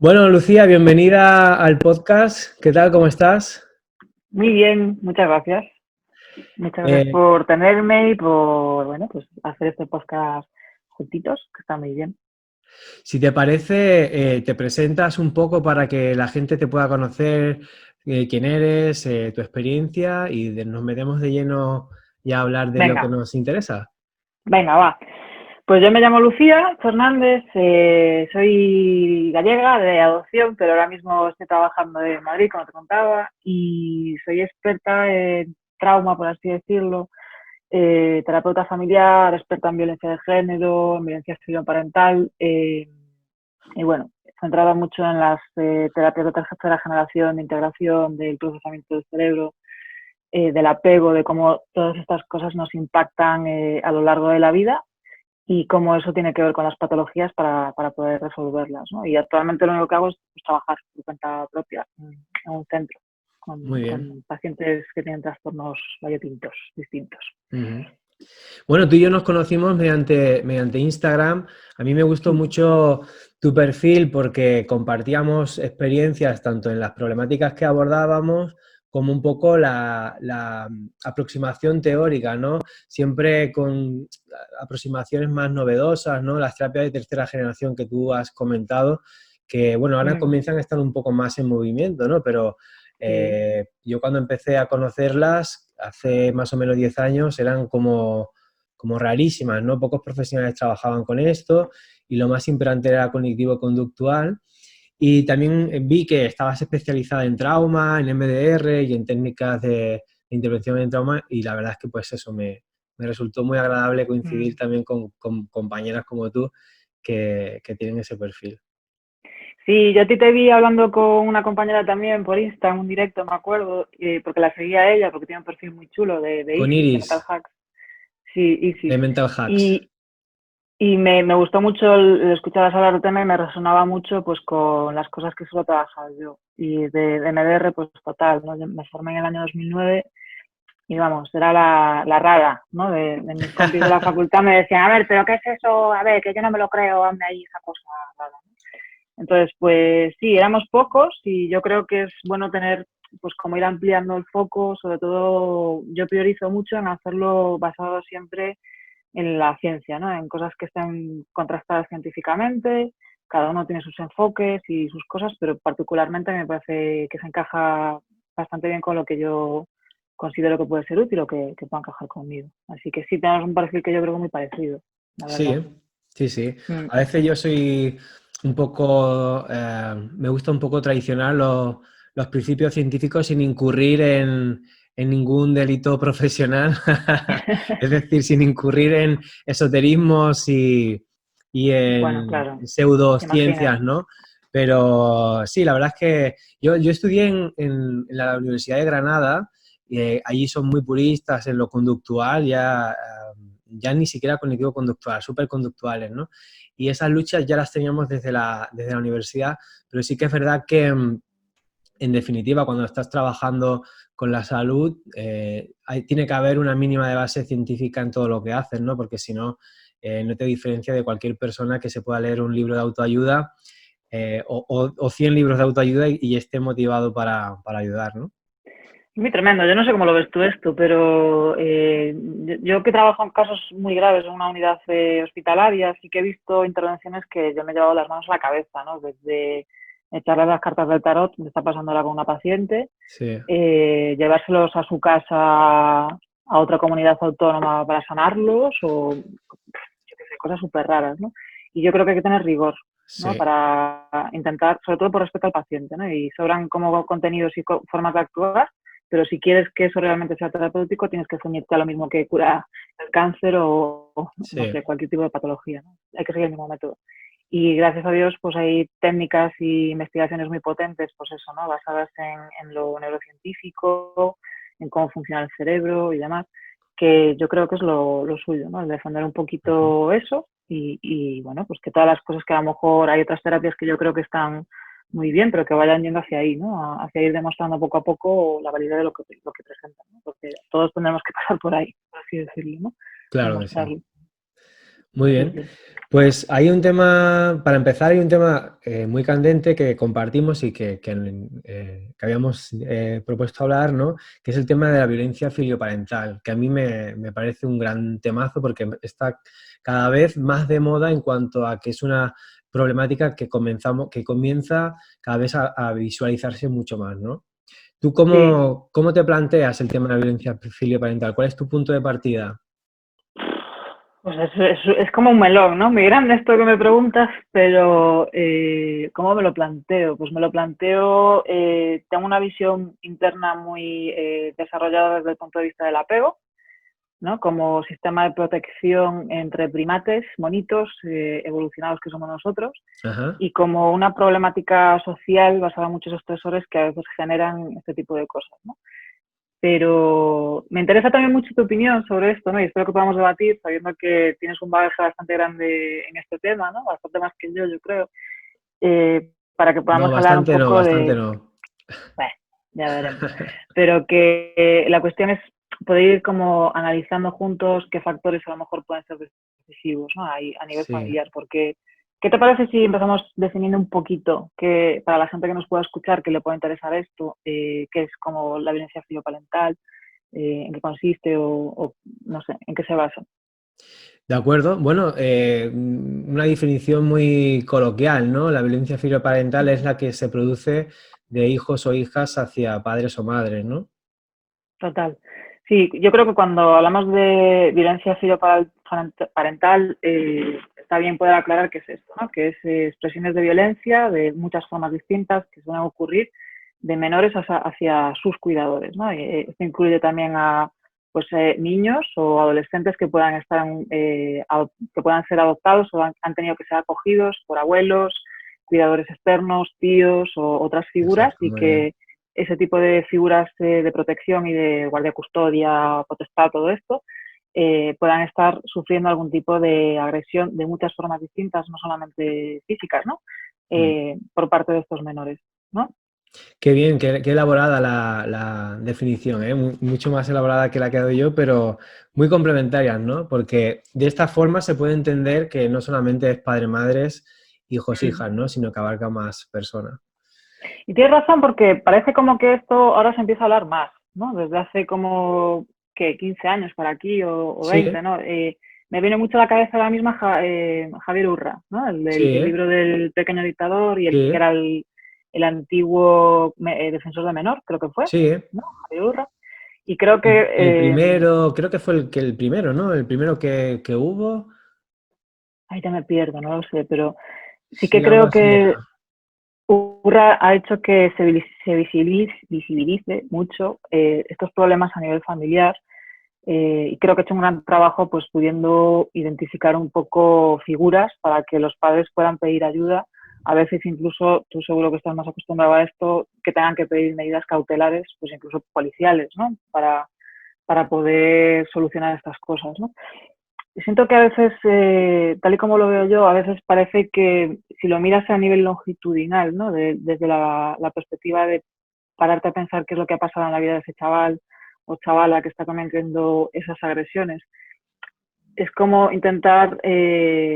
Bueno, Lucía, bienvenida al podcast. ¿Qué tal? ¿Cómo estás? Muy bien, muchas gracias. Muchas gracias Eh, por tenerme y por, bueno, pues hacer este podcast juntitos, que está muy bien. si te parece, te presentas un poco para que la gente te pueda conocer quién eres, tu experiencia y nos metemos de lleno ya a hablar de lo que Venga, nos interesa. venga, va. Pues yo me llamo Lucía Fernández, soy gallega de adopción, pero ahora mismo estoy trabajando en Madrid, como te contaba, y soy experta en trauma, por así decirlo, terapeuta familiar, experta en violencia de género, en violencia parental. Y bueno, centrada mucho en las terapias de tercera generación, de integración, del procesamiento del cerebro, del apego, de cómo todas estas cosas nos impactan a lo largo de la vida y cómo eso tiene que ver con las patologías para poder resolverlas, ¿no? Y actualmente lo único que hago es pues, trabajar por cuenta propia en un centro Muy bien. con pacientes que tienen trastornos variopintos distintos. Ujú. Bueno, tú y yo nos conocimos mediante Instagram. A mí me gustó mucho tu perfil porque compartíamos experiencias tanto en las problemáticas que abordábamos como un poco la aproximación teórica, ¿no? Siempre con aproximaciones más novedosas, ¿no? Las terapias de tercera generación que tú has comentado, que bueno, ahora Mm, comienzan a estar un poco más en movimiento, ¿no? Pero sí. yo cuando empecé a conocerlas, hace más o menos 10 años, eran como rarísimas, ¿no? Pocos profesionales trabajaban con esto y lo más imperante era cognitivo-conductual. Y también vi que estabas especializada en trauma, en MDR y en técnicas de intervención en trauma y la verdad es que pues eso me resultó muy agradable coincidir Mm. también con compañeras como tú que tienen ese perfil. Sí, yo a ti te vi hablando con una compañera también por Insta, en un directo, me acuerdo, porque la seguía a ella, porque tiene un perfil muy chulo de Con Isis, de Iris, Metal Hacks. Sí, de Isis. Mental Hacks. Y, y me gustó mucho el escuchar hablar del tema y me resonaba mucho pues con las cosas que suelo trabajar yo. Y de MDR, pues total, ¿no? Yo me formé en el año 2009 y vamos, era la rara, ¿no? De mis compis de la facultad me decían, a ver, ¿pero qué es eso? A ver, que yo no me lo creo, hazme ahí esa cosa rara. Entonces, pues sí, éramos pocos y yo creo que es bueno tener, pues como ir ampliando el foco, sobre todo yo priorizo mucho en hacerlo basado siempre en la ciencia, ¿no? En cosas que estén contrastadas científicamente, cada uno tiene sus enfoques y sus cosas, pero particularmente me parece que se encaja bastante bien con lo que yo considero que puede ser útil o que pueda encajar conmigo. Así que sí, tenemos un perfil que yo creo que muy parecido, la Sí, verdad. sí, sí. Mm. A veces yo soy un poco, me gusta un poco traicionar los principios científicos sin incurrir en ningún delito profesional, es decir, sin incurrir en esoterismos y Bueno, en claro, te imaginas. pseudociencias, ¿no? Pero sí, la verdad es que yo estudié en la Universidad de Granada y allí son muy puristas en lo conductual, ya ni siquiera cognitivo-conductual, superconductuales, ¿no? Y esas luchas ya las teníamos desde la universidad, pero sí que es verdad que, en definitiva, cuando estás trabajando con la salud, tiene que haber una mínima de base científica en todo lo que haces, ¿no? Porque si no, no te diferencia de cualquier persona que se pueda leer un libro de autoayuda o 100 libros de autoayuda y esté motivado para ayudar, ¿no? Muy tremendo. Yo no sé cómo lo ves tú esto, pero yo que trabajo en casos muy graves en una unidad hospitalaria, sí que he visto intervenciones que yo me he llevado las manos a la cabeza, ¿no? Desde echarle las cartas del tarot, me está pasando ahora con una paciente, Sí. llevárselos a su casa a otra comunidad autónoma para sanarlos o yo qué sé, cosas súper raras, ¿no? Y yo creo que hay que tener rigor, ¿no? Sí. Para intentar, sobre todo por respeto al paciente, ¿no? Y sobran como contenidos y formas de actuar, pero si quieres que eso realmente sea terapéutico, tienes que ceñirte a lo mismo que cura el cáncer o no Sí. sé, cualquier tipo de patología, ¿no? Hay que seguir el mismo método. Y gracias a Dios, pues hay técnicas y investigaciones muy potentes, pues eso, ¿no? Basadas en lo neurocientífico, en cómo funciona el cerebro y demás, que yo creo que es lo suyo, ¿no? El defender un Ujú. poquito eso bueno, pues que todas las cosas que a lo mejor hay otras terapias que yo creo que están muy bien, pero que vayan yendo hacia ahí, ¿no? Hacia ir demostrando poco a poco la validez de lo que presentan, ¿no? Porque todos tendremos que pasar por ahí, por así decirlo, ¿no? Claro que sí. Demostrarlo. Muy Sí, bien. sí. Pues hay un tema, para empezar, hay un tema muy candente que compartimos y que habíamos propuesto hablar, ¿no? Que es el tema de la violencia filioparental, que a mí me parece un gran temazo porque está cada vez más de moda en cuanto a que es una problemática que comienza cada vez a visualizarse mucho más, ¿no? ¿Tú Sí. cómo te planteas el tema de la violencia filioparental? ¿Cuál es tu punto de partida? Pues es como un melón, ¿no? Muy grande esto que me preguntas, pero ¿cómo me lo planteo? Pues me lo planteo, tengo una visión interna muy desarrollada desde el punto de vista del apego, ¿no? Como sistema de protección entre primates, monitos, evolucionados que somos nosotros, Ajá. y como una problemática social basada en muchos estresores que a veces generan este tipo de cosas, ¿no? Pero me interesa también mucho tu opinión sobre esto, ¿no? Y espero que podamos debatir, sabiendo que tienes un bagaje bastante grande en este tema, ¿no? Bastante más que yo creo, para que No, podamos hablar un bastante no, poco bastante de, no. bueno, ya veremos. Pero que la cuestión es poder ir como analizando juntos qué factores a lo mejor pueden ser decisivos, ¿no? Ahí, a nivel Sí. familiar, porque ¿qué te parece si empezamos definiendo un poquito que para la gente que nos pueda escuchar que le pueda interesar esto, qué es como la violencia filioparental, en qué consiste o no sé, en qué se basa? De acuerdo. Bueno, una definición muy coloquial, ¿no? La violencia filioparental es la que se produce de hijos o hijas hacia padres o madres, ¿no? Total. Sí, yo creo que cuando hablamos de violencia parental, está bien poder aclarar qué es esto, ¿no? Que es expresiones de violencia de muchas formas distintas que suelen ocurrir de menores hacia sus cuidadores, ¿no? Esto incluye también a pues, niños o adolescentes que puedan estar que puedan ser adoptados o han tenido que ser acogidos por abuelos, cuidadores externos, tíos o otras figuras Exacto, y muy bien. que ese tipo de figuras de protección y de guardia custodia, potestad, todo esto, puedan estar sufriendo algún tipo de agresión de muchas formas distintas, no solamente físicas, ¿no? Mm. Por parte de estos menores, ¿no? Qué bien, qué elaborada la definición, ¿eh? Mucho más elaborada que la que he dado yo, pero muy complementarias, ¿no? Porque de esta forma se puede entender que no solamente es padre-madres, Mm. hijos-hijas, ¿no? Sino que abarca más personas. Y tienes razón porque parece como que esto ahora se empieza a hablar más, ¿no? Desde hace como que 15 años para aquí o Sí, 20, ¿no? Me viene mucho a la cabeza ahora misma Javier Urra, ¿no? El sí, libro del pequeño dictador y el que sí, era el antiguo defensor de menor, creo que fue, sí. ¿no? Javier Urra. Y creo que, El primero, creo que fue el primero, ¿no? El primero que hubo. ahí ya me pierdo, no lo sé, pero sí que Sí, algo creo así que era. Urra ha hecho que se visibilice mucho estos problemas a nivel familiar. Y creo que he hecho un gran trabajo pues pudiendo identificar un poco figuras para que los padres puedan pedir ayuda. A veces incluso, tú seguro que estás más acostumbrado a esto, que tengan que pedir medidas cautelares, pues incluso policiales, ¿no? Para poder solucionar estas cosas, ¿no? Y siento que a veces, tal y como lo veo yo, a veces parece que si lo miras a nivel longitudinal, ¿no? Desde la perspectiva de pararte a pensar qué es lo que ha pasado en la vida de ese chaval o chavala que está cometiendo esas agresiones. Es como intentar,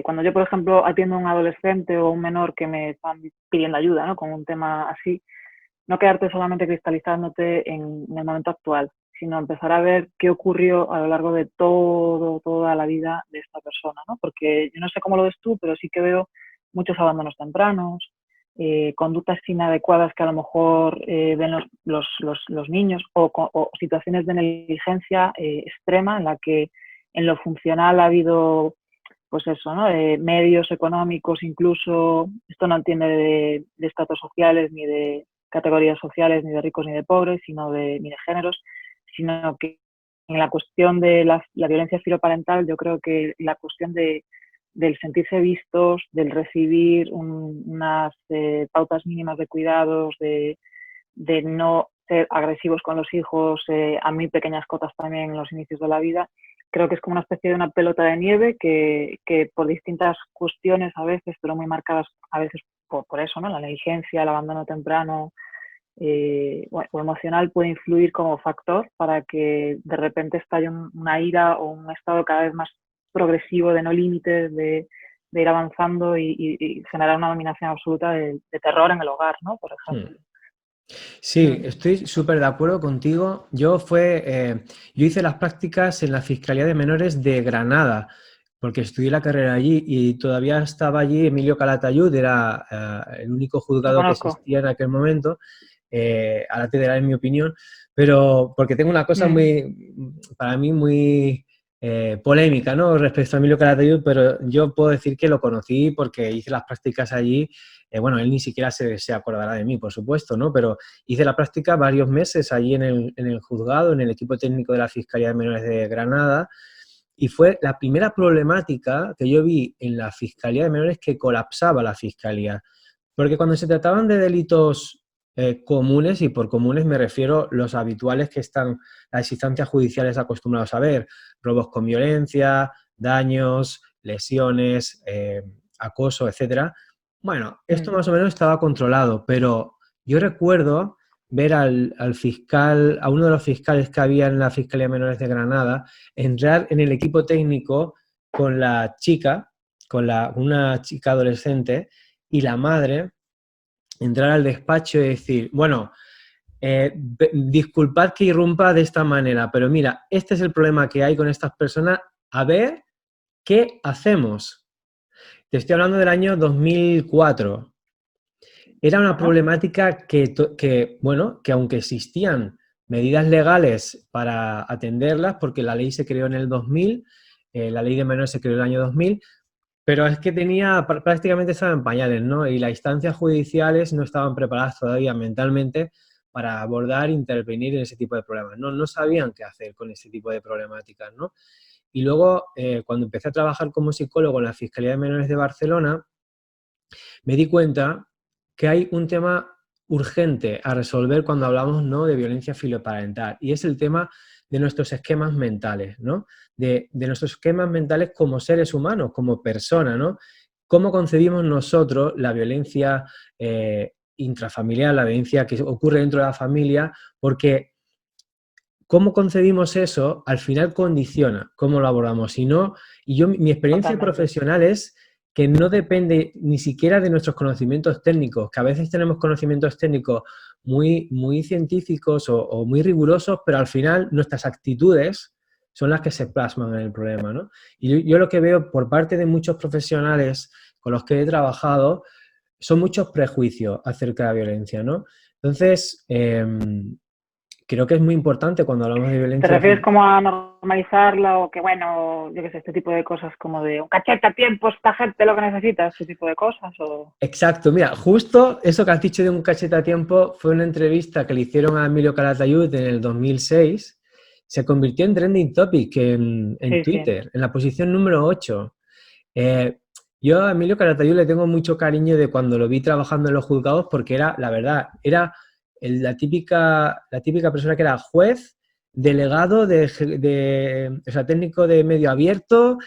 cuando yo, por ejemplo, atiendo a un adolescente o un menor que me están pidiendo ayuda, ¿no? Con un tema así, no quedarte solamente cristalizándote en el momento actual, sino empezar a ver qué ocurrió a lo largo de toda la vida de esta persona, ¿no? Porque yo no sé cómo lo ves tú, pero sí que veo muchos abandonos tempranos, conductas inadecuadas que a lo mejor ven los niños o situaciones de negligencia extrema en la que en lo funcional ha habido pues eso, ¿no? Medios económicos, incluso, esto no entiende de estratos sociales, ni de categorías sociales, ni de ricos ni de pobres, ni de géneros, sino que en la cuestión de la violencia filoparental, yo creo que la cuestión del sentirse vistos, del recibir unas pautas mínimas de cuidados, de no ser agresivos con los hijos, a muy pequeñas cotas también en los inicios de la vida, creo que es como una especie de una pelota de nieve que por distintas cuestiones a veces, pero muy marcadas a veces por eso, ¿no? La negligencia, el abandono temprano o emocional puede influir como factor para que de repente estalle una ira o un estado cada vez más progresivo, de no límites, de ir avanzando y generar una dominación absoluta de terror en el hogar, ¿no? Por ejemplo. Sí, estoy súper de acuerdo contigo. Yo hice las prácticas en la Fiscalía de Menores de Granada, porque estudié la carrera allí y todavía estaba allí Emilio Calatayud, era el único Lo juzgado que conozco. existía en aquel momento. Ahora te daré mi opinión, pero porque tengo una cosa para mí muy polémica, ¿no? Respecto a Emilio Calatayud, pero yo puedo decir que lo conocí porque hice las prácticas allí. Bueno, él ni siquiera se acordará de mí, por supuesto, ¿no? Pero hice la práctica varios meses allí en el juzgado, en el equipo técnico de la Fiscalía de Menores de Granada, y fue la primera problemática que yo vi en la Fiscalía de Menores, que colapsaba la Fiscalía. Porque cuando se trataban de delitos comunes, y por comunes me refiero los habituales que están las instancias judiciales acostumbrados a ver, robos con violencia, daños, lesiones, acoso, etcétera. Bueno, esto más o menos estaba controlado, pero yo recuerdo ver al fiscal, a uno de los fiscales que había en la Fiscalía de Menores de Granada, entrar en el equipo técnico con la chica, una chica adolescente, y la madre entrar al despacho y decir, bueno, disculpad que irrumpa de esta manera, pero mira, este es el problema que hay con estas personas, a ver qué hacemos. Te estoy hablando del año 2004. Era una problemática que aunque existían medidas legales para atenderlas, porque la ley se creó en el 2000, la ley de menores se creó en el año 2000, pero es que prácticamente estaba en pañales, ¿no? Y las instancias judiciales no estaban preparadas todavía mentalmente para abordar e intervenir en ese tipo de problemas. No sabían qué hacer con ese tipo de problemáticas, ¿no? Y luego, cuando empecé a trabajar como psicólogo en la Fiscalía de Menores de Barcelona, me di cuenta que hay un tema urgente a resolver cuando hablamos, ¿no?, de violencia filoparental, y es el tema de nuestros esquemas mentales, ¿no? De nuestros esquemas mentales como seres humanos, como personas, ¿no? ¿Cómo concebimos nosotros la violencia intrafamiliar, la violencia que ocurre dentro de la familia? Porque cómo concebimos eso al final condiciona cómo lo abordamos. Y mi experiencia Totalmente. profesional es que no depende ni siquiera de nuestros conocimientos técnicos, que a veces tenemos conocimientos técnicos muy científicos o muy rigurosos, pero al final nuestras actitudes son las que se plasman en el problema, ¿no? Y yo lo que veo por parte de muchos profesionales con los que he trabajado son muchos prejuicios acerca de la violencia, ¿no? Entonces, creo que es muy importante cuando hablamos de ¿Te violencia. refieres como a normalizarla o que, bueno, yo qué sé, este tipo de cosas como de un cachete a tiempo, esta gente lo que necesita, este tipo de cosas? O... Exacto, mira, justo eso que has dicho de un cachete a tiempo fue una entrevista que le hicieron a Emilio Calatayud en el 2006. Se convirtió en trending topic en Sí, sí. Twitter, en la posición número 8. Yo a Emilio Calatayud le tengo mucho cariño de cuando lo vi trabajando en los juzgados, porque era, la verdad, era la típica persona que era juez, delegado o sea, técnico de medio abierto,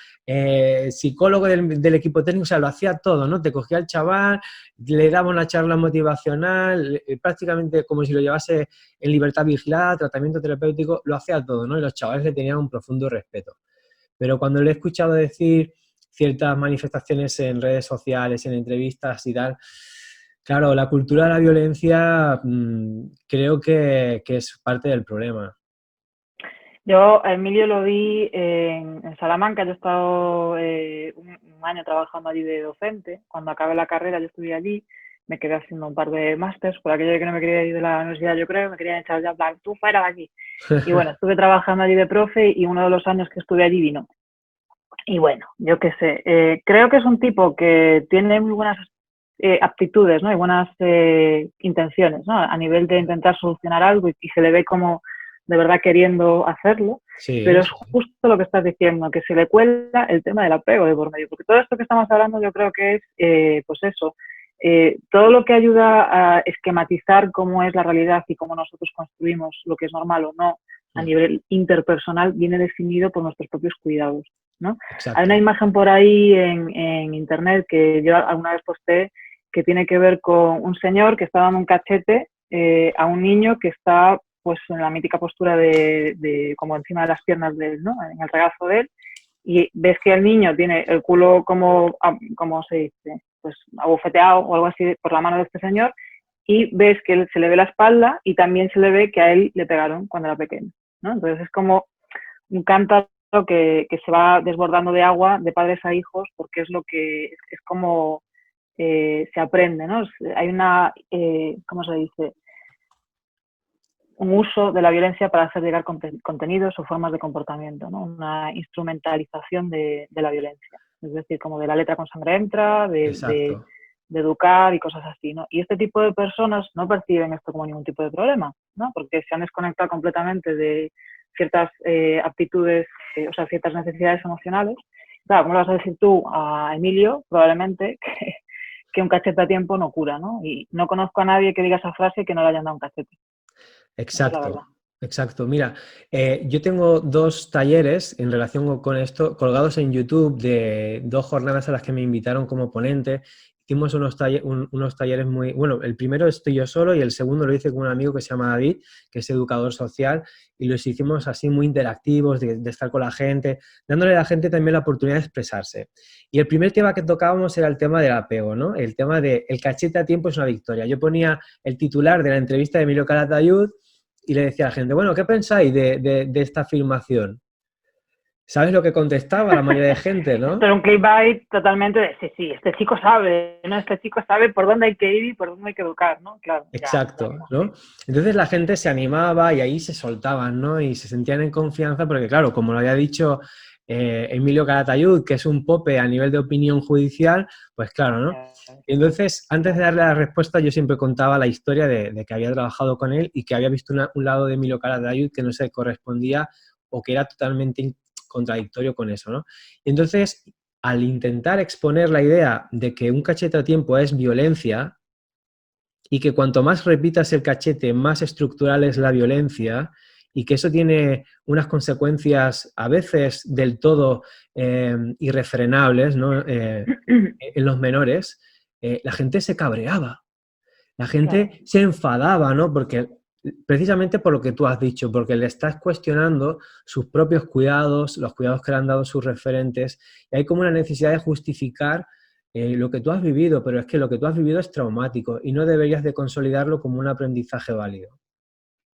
psicólogo del equipo técnico, o sea, lo hacía todo, ¿no? Te cogía al chaval, le daba una charla motivacional, prácticamente como si lo llevase en libertad vigilada, tratamiento terapéutico, lo hacía todo, ¿no? Y los chavales le tenían un profundo respeto. Pero cuando le he escuchado decir ciertas manifestaciones en redes sociales, en entrevistas y tal, claro, la cultura de la violencia creo que es parte del problema. Yo a Emilio lo vi en Salamanca. Yo he estado un año trabajando allí de docente. Cuando acabé la carrera yo estuve allí, me quedé haciendo un par de másters, por aquello de que no me quería ir de la universidad, yo creo, me querían echar ya, plan, tú fuera de aquí. Y bueno, estuve trabajando allí de profe y uno de los años que estuve allí vino. Y bueno, yo qué sé, creo que es un tipo que tiene muy buenas aptitudes, ¿no? Y buenas intenciones, ¿no? A nivel de intentar solucionar algo y se le ve como de verdad queriendo hacerlo, Sí, pero es sí, sí. justo lo que estás diciendo, que se le cuela el tema del apego de por medio, porque todo esto que estamos hablando yo creo que es, pues eso, todo lo que ayuda a esquematizar cómo es la realidad y cómo nosotros construimos lo que es normal o no a nivel interpersonal viene definido por nuestros propios cuidados, ¿no? Hay una Exacto. imagen por ahí en internet que yo alguna vez posté que tiene que ver con un señor que está dando un cachete a un niño que está pues en la mítica postura de como encima de las piernas de él, ¿no? En el regazo de él, y ves que el niño tiene el culo como se dice, pues abofeteado o algo así por la mano de este señor, y ves que se le ve la espalda y también se le ve que a él le pegaron cuando era pequeño, ¿no? Entonces es como un cántaro que se va desbordando de agua de padres a hijos, porque es lo que es como se aprende, ¿no? Hay una, ¿cómo se dice? Un uso de la violencia para hacer llegar contenidos o formas de comportamiento, ¿no? Una instrumentalización de la violencia. Es decir, como de la letra con sangre entra, de Exacto. educar y cosas así, ¿no? Y este tipo de personas no perciben esto como ningún tipo de problema, ¿no? Porque se han desconectado completamente de ciertas aptitudes, o sea, ciertas necesidades emocionales. Claro, ¿cómo le vas a decir tú a Emilio, probablemente, que un cachete a tiempo no cura, ¿no? Y no conozco a nadie que diga esa frase que no le hayan dado un cachete. Esa es la verdad. Exacto, exacto. Mira, yo tengo 2 talleres en relación con esto, colgados en YouTube, de 2 jornadas a las que me invitaron como ponente. Hicimos unos talleres muy... Bueno, el primero estoy yo solo y el segundo lo hice con un amigo que se llama David, que es educador social, y los hicimos así muy interactivos, de estar con la gente, dándole a la gente también la oportunidad de expresarse. Y el primer tema que tocábamos era el tema del apego, ¿no? El tema de el cachete a tiempo es una victoria. Yo ponía el titular de la entrevista de Emilio Calatayud y le decía a la gente, bueno, ¿qué pensáis de esta afirmación? ¿Sabes lo que contestaba la mayoría de gente, Esto no? era un clickbait totalmente de, sí, sí, este chico sabe, ¿no? Este chico sabe por dónde hay que ir y por dónde hay que educar, ¿no? Claro, ya me Exacto, ¿no? imagino. Entonces la gente se animaba y ahí se soltaban, ¿no? Y se sentían en confianza porque, claro, como lo había dicho Emilio Calatayud, que es un pope a nivel de opinión judicial, pues claro, ¿no? Y entonces, antes de Claro. darle la respuesta, yo siempre contaba la historia de que había trabajado con él y que había visto un lado de Emilio Calatayud que no se correspondía o que era totalmente contradictorio con eso, ¿no? Y entonces, al intentar exponer la idea de que un cachete a tiempo es violencia, y que cuanto más repitas el cachete, más estructural es la violencia y que eso tiene unas consecuencias a veces del todo irrefrenables, ¿no? En los menores, la gente se cabreaba, la Claro, gente se enfadaba, ¿no? Porque precisamente por lo que tú has dicho, porque le estás cuestionando sus propios cuidados, los cuidados que le han dado sus referentes, y hay como una necesidad de justificar lo que tú has vivido, pero es que lo que tú has vivido es traumático y no deberías de consolidarlo como un aprendizaje válido.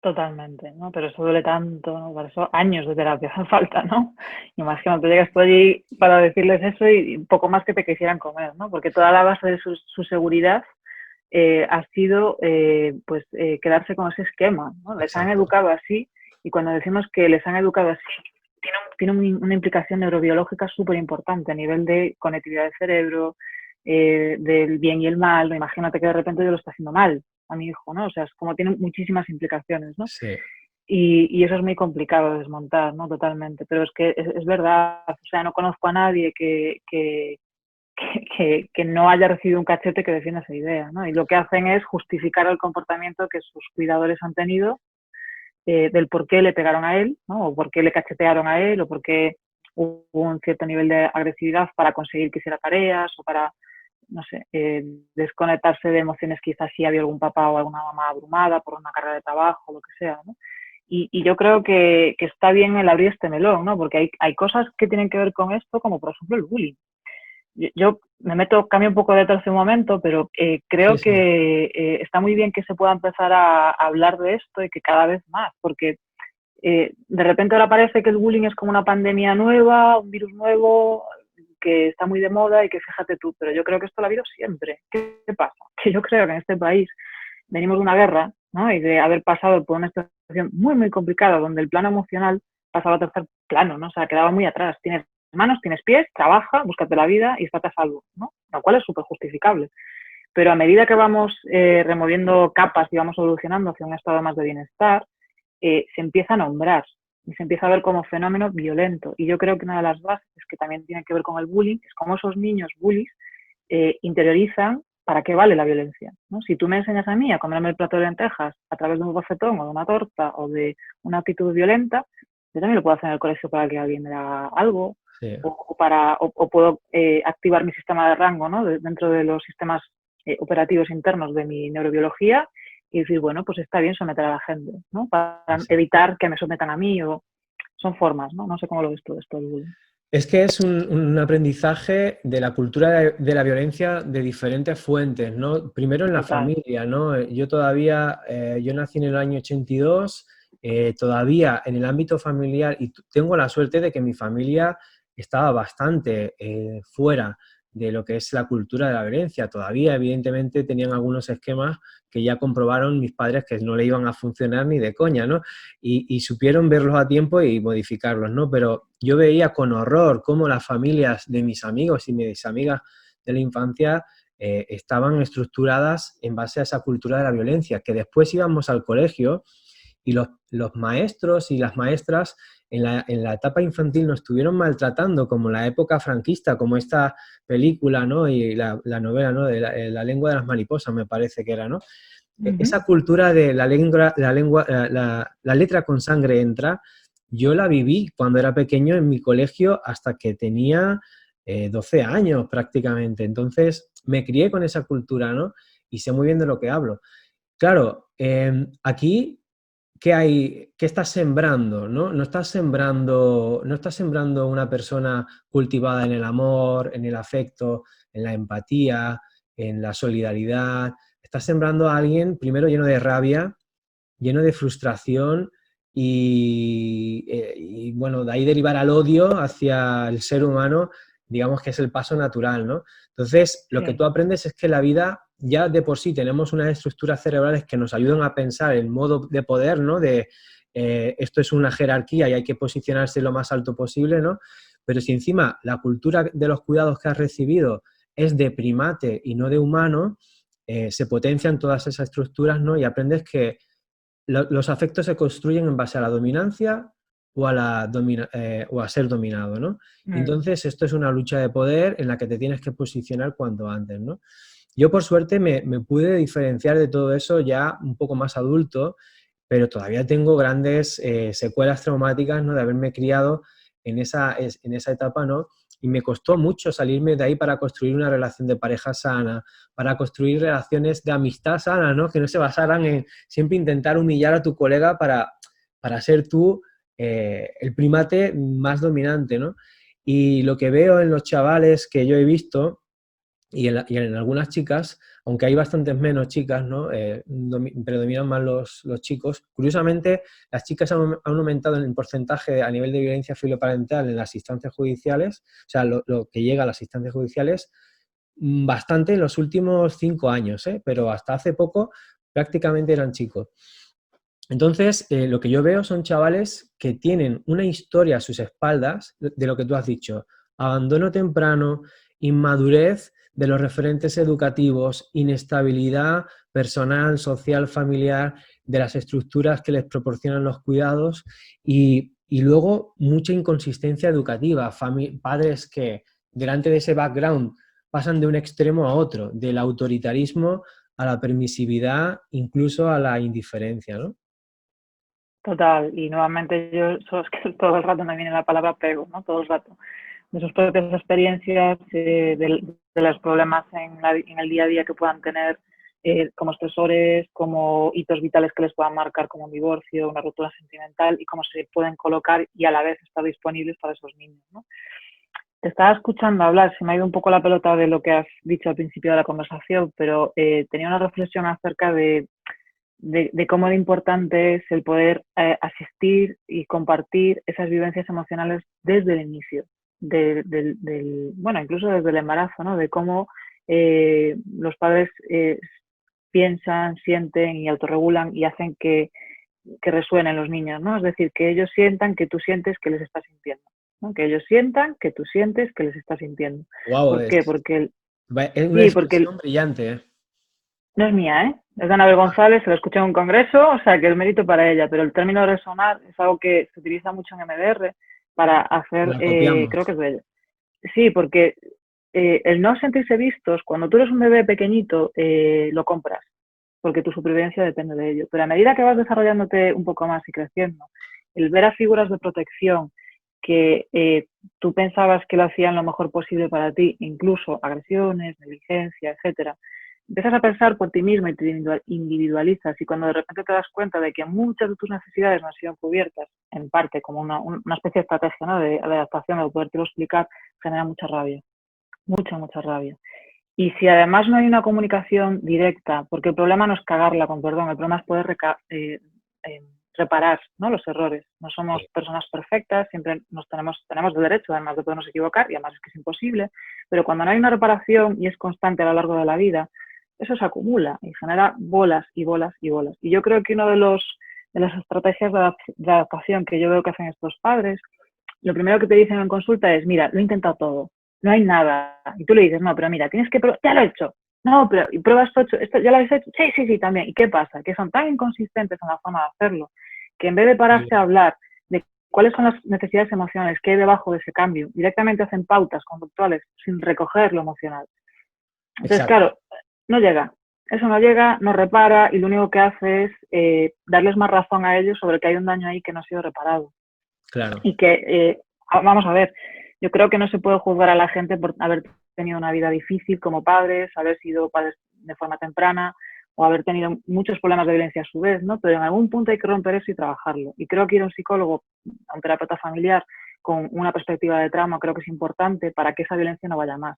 totalmente, ¿no? Pero eso duele tanto, ¿no? Por eso años de terapia hacen falta, ¿no? Imagínate, llegas tú allí para decirles eso y un poco más que te quisieran comer, ¿no? Porque toda la base de su seguridad ha sido pues quedarse con ese esquema, ¿no? Les han Exacto. educado así y cuando decimos que les han educado así, tiene una implicación neurobiológica súper importante a nivel de conectividad del cerebro, del bien y el mal. ¿No? Imagínate que de repente yo lo está haciendo mal a mi hijo, ¿no? O sea, es como tiene muchísimas implicaciones, ¿no? Sí, Y eso es muy complicado de desmontar, ¿no? Totalmente. Pero es que es verdad, o sea, no conozco a nadie que no haya recibido un cachete que defienda esa idea, ¿no? Y lo que hacen es justificar el comportamiento que sus cuidadores han tenido del por qué le pegaron a él, ¿no? O por qué le cachetearon a él, o por qué hubo un cierto nivel de agresividad para conseguir que hiciera tareas o para, no sé, desconectarse de emociones que quizás sí había algún papá o alguna mamá abrumada por una carga de trabajo, lo que sea, ¿no? Y yo creo que está bien el abrir este melón, ¿no? Porque hay cosas que tienen que ver con esto, como por ejemplo el bullying. Yo me meto, cambio un poco de tercio momento, pero sí, creo sí. que está muy bien que se pueda empezar a hablar de esto y que cada vez más, porque de repente ahora parece que el bullying es como una pandemia nueva, un virus nuevo, que está muy de moda y que fíjate tú, pero yo creo que esto lo ha habido siempre. ¿Qué pasa? Que yo creo que en este país venimos de una guerra, ¿no? Y de haber pasado por una situación muy, muy complicada donde el plano emocional pasaba a tercer plano, ¿no? O sea, quedaba muy atrás. Tienes manos, tienes pies, trabaja, búscate la vida y estate a salvo, ¿no? Lo cual es súper justificable. Pero a medida que vamos removiendo capas y vamos evolucionando hacia un estado más de bienestar, se empieza a nombrar y se empieza a ver como fenómeno violento. Y yo creo que una de las bases que también tiene que ver con el bullying es cómo esos niños bullies interiorizan para qué vale la violencia, ¿no? Si tú me enseñas a mí a comerme el plato de lentejas a través de un bofetón o de una torta o de una actitud violenta, yo también lo puedo hacer en el colegio para que alguien me haga algo Sí. o puedo activar mi sistema de rango, ¿no? Dentro de los sistemas operativos internos de mi neurobiología y decir, bueno, pues está bien someter a la gente, ¿no? Para Exacto. evitar que me sometan a mí o son formas, ¿no? No sé cómo lo ves tú esto del bullying. Es que es un aprendizaje de la cultura de la violencia de diferentes fuentes, ¿no? Primero en la Total. familia, ¿no? Yo todavía, yo nací en el año 82, todavía en el ámbito familiar, y tengo la suerte de que mi familia estaba bastante fuera de lo que es la cultura de la violencia. Todavía, evidentemente, tenían algunos esquemas que ya comprobaron mis padres que no le iban a funcionar ni de coña, ¿no? Y supieron verlos a tiempo y modificarlos, ¿no? Pero yo veía con horror cómo las familias de mis amigos y mis amigas de la infancia estaban estructuradas en base a esa cultura de la violencia, que después íbamos al colegio y los maestros y las maestras en la etapa infantil nos estuvieron maltratando, como la época franquista, como esta película, ¿no? Y la novela, ¿no? De la lengua de las mariposas, me parece que era, ¿no? Ujú. Esa cultura de la letra con sangre entra, yo la viví cuando era pequeño en mi colegio hasta que tenía 12 años prácticamente. Entonces me crié con esa cultura, ¿no? Y sé muy bien de lo que hablo. Claro, aquí, ¿qué hay? ¿Qué estás sembrando? ¿No? No estás sembrando una persona cultivada en el amor, en el afecto, en la empatía, en la solidaridad. Estás sembrando a alguien primero lleno de rabia, lleno de frustración y, bueno, de ahí derivar al odio hacia el ser humano, digamos que es el paso natural, ¿no? Entonces, lo que Sí. tú aprendes es que la vida ya de por sí tenemos unas estructuras cerebrales que nos ayudan a pensar en modo de poder, ¿no? De esto es una jerarquía y hay que posicionarse lo más alto posible, ¿no? Pero si encima la cultura de los cuidados que has recibido es de primate y no de humano, se potencian todas esas estructuras, ¿no? Y aprendes que los afectos se construyen en base a la dominancia o o a ser dominado, ¿no? Mm. Entonces, esto es una lucha de poder en la que te tienes que posicionar cuanto antes, ¿no? Yo, por suerte, me pude diferenciar de todo eso ya un poco más adulto, pero todavía tengo grandes secuelas traumáticas, ¿no? De haberme criado en esa etapa, ¿no? Y me costó mucho salirme de ahí para construir una relación de pareja sana, para construir relaciones de amistad sana, ¿no? Que no se basaran en siempre intentar humillar a tu colega para ser tú el primate más dominante, ¿no? Y lo que veo en los chavales que yo he visto y en algunas chicas, aunque hay bastantes menos chicas, ¿no? Predominan más los chicos. Curiosamente, las chicas han aumentado en el porcentaje a nivel de violencia filoparental en las instancias judiciales, o sea, lo que llega a las instancias judiciales, bastante en los últimos 5 años, ¿eh? Pero hasta hace poco prácticamente eran chicos. Entonces, lo que yo veo son chavales que tienen una historia a sus espaldas de lo que tú has dicho, abandono temprano, inmadurez de los referentes educativos, inestabilidad personal, social, familiar, de las estructuras que les proporcionan los cuidados y luego mucha inconsistencia educativa, padres que delante de ese background pasan de un extremo a otro, del autoritarismo a la permisividad, incluso a la indiferencia, ¿no? Total, y nuevamente yo, es que todo el rato me viene la palabra apego, ¿no? Todo el rato. De sus propias experiencias, de los problemas en el día a día que puedan tener como estresores, como hitos vitales que les puedan marcar como un divorcio, una ruptura sentimental y cómo se pueden colocar y a la vez estar disponibles para esos niños, ¿no? Te estaba escuchando hablar, se me ha ido un poco la pelota de lo que has dicho al principio de la conversación, pero tenía una reflexión acerca de cómo de importante es el poder asistir y compartir esas vivencias emocionales desde el inicio, bueno, incluso desde el embarazo, ¿no? De cómo los padres piensan, sienten y autorregulan y hacen que resuenen los niños, ¿no? Es decir, que ellos sientan que tú sientes que les estás sintiendo, ¿no? Que ellos sientan que tú sientes que les estás sintiendo. Wow, ¿Por qué? Porque es una sí, porque expresión brillante, ¿eh? no es mía, ¿eh? Es de Anabel González, se lo escuché en un congreso, o sea que el mérito para ella, pero el término resonar es algo que se utiliza mucho en MDR para hacer, La copiamos. creo que es de ella. Sí, porque el no sentirse vistos, cuando tú eres un bebé pequeñito, lo compras, porque tu supervivencia depende de ello. Pero a medida que vas desarrollándote un poco más y creciendo, el ver a figuras de protección que tú pensabas que lo hacían lo mejor posible para ti, incluso agresiones, negligencia, etcétera, empiezas a pensar por ti mismo y te individualizas, y cuando de repente te das cuenta de que muchas de tus necesidades no han sido cubiertas, en parte como una especie de estrategia, ¿no?, de adaptación, de podértelo explicar, genera mucha rabia, mucha rabia. Y si además no hay una comunicación directa, porque el problema no es cagarla, con perdón, el problema es poder reparar, ¿no?, los errores. No somos personas perfectas, siempre tenemos el derecho, además de podernos equivocar, y además es que es imposible, pero cuando no hay una reparación y es constante a lo largo de la vida, eso se acumula y genera bolas y bolas y bolas. Y yo creo que una de las estrategias de adaptación que yo veo que hacen estos padres, lo primero que te dicen en consulta es, mira, lo he intentado todo, no hay nada. Y tú le dices, no, pero mira, tienes que probar, ya lo he hecho. No, pero ¿y pruebas esto ya lo habéis hecho? Sí, también. ¿Y qué pasa? Que son tan inconsistentes en la forma de hacerlo, que en vez de pararse a hablar de cuáles son las necesidades emocionales que hay debajo de ese cambio, directamente hacen pautas conductuales sin recoger lo emocional. Entonces, Exacto. claro, no llega. Eso no llega, no repara, y lo único que hace es darles más razón a ellos sobre que hay un daño ahí que no ha sido reparado. Claro. Y que, vamos a ver, yo creo que no se puede juzgar a la gente por haber tenido una vida difícil como padres, haber sido padres de forma temprana o haber tenido muchos problemas de violencia a su vez, ¿no? Pero en algún punto hay que romper eso y trabajarlo. Y creo que ir a un psicólogo, a un terapeuta familiar, con una perspectiva de trauma, creo que es importante para que esa violencia no vaya más.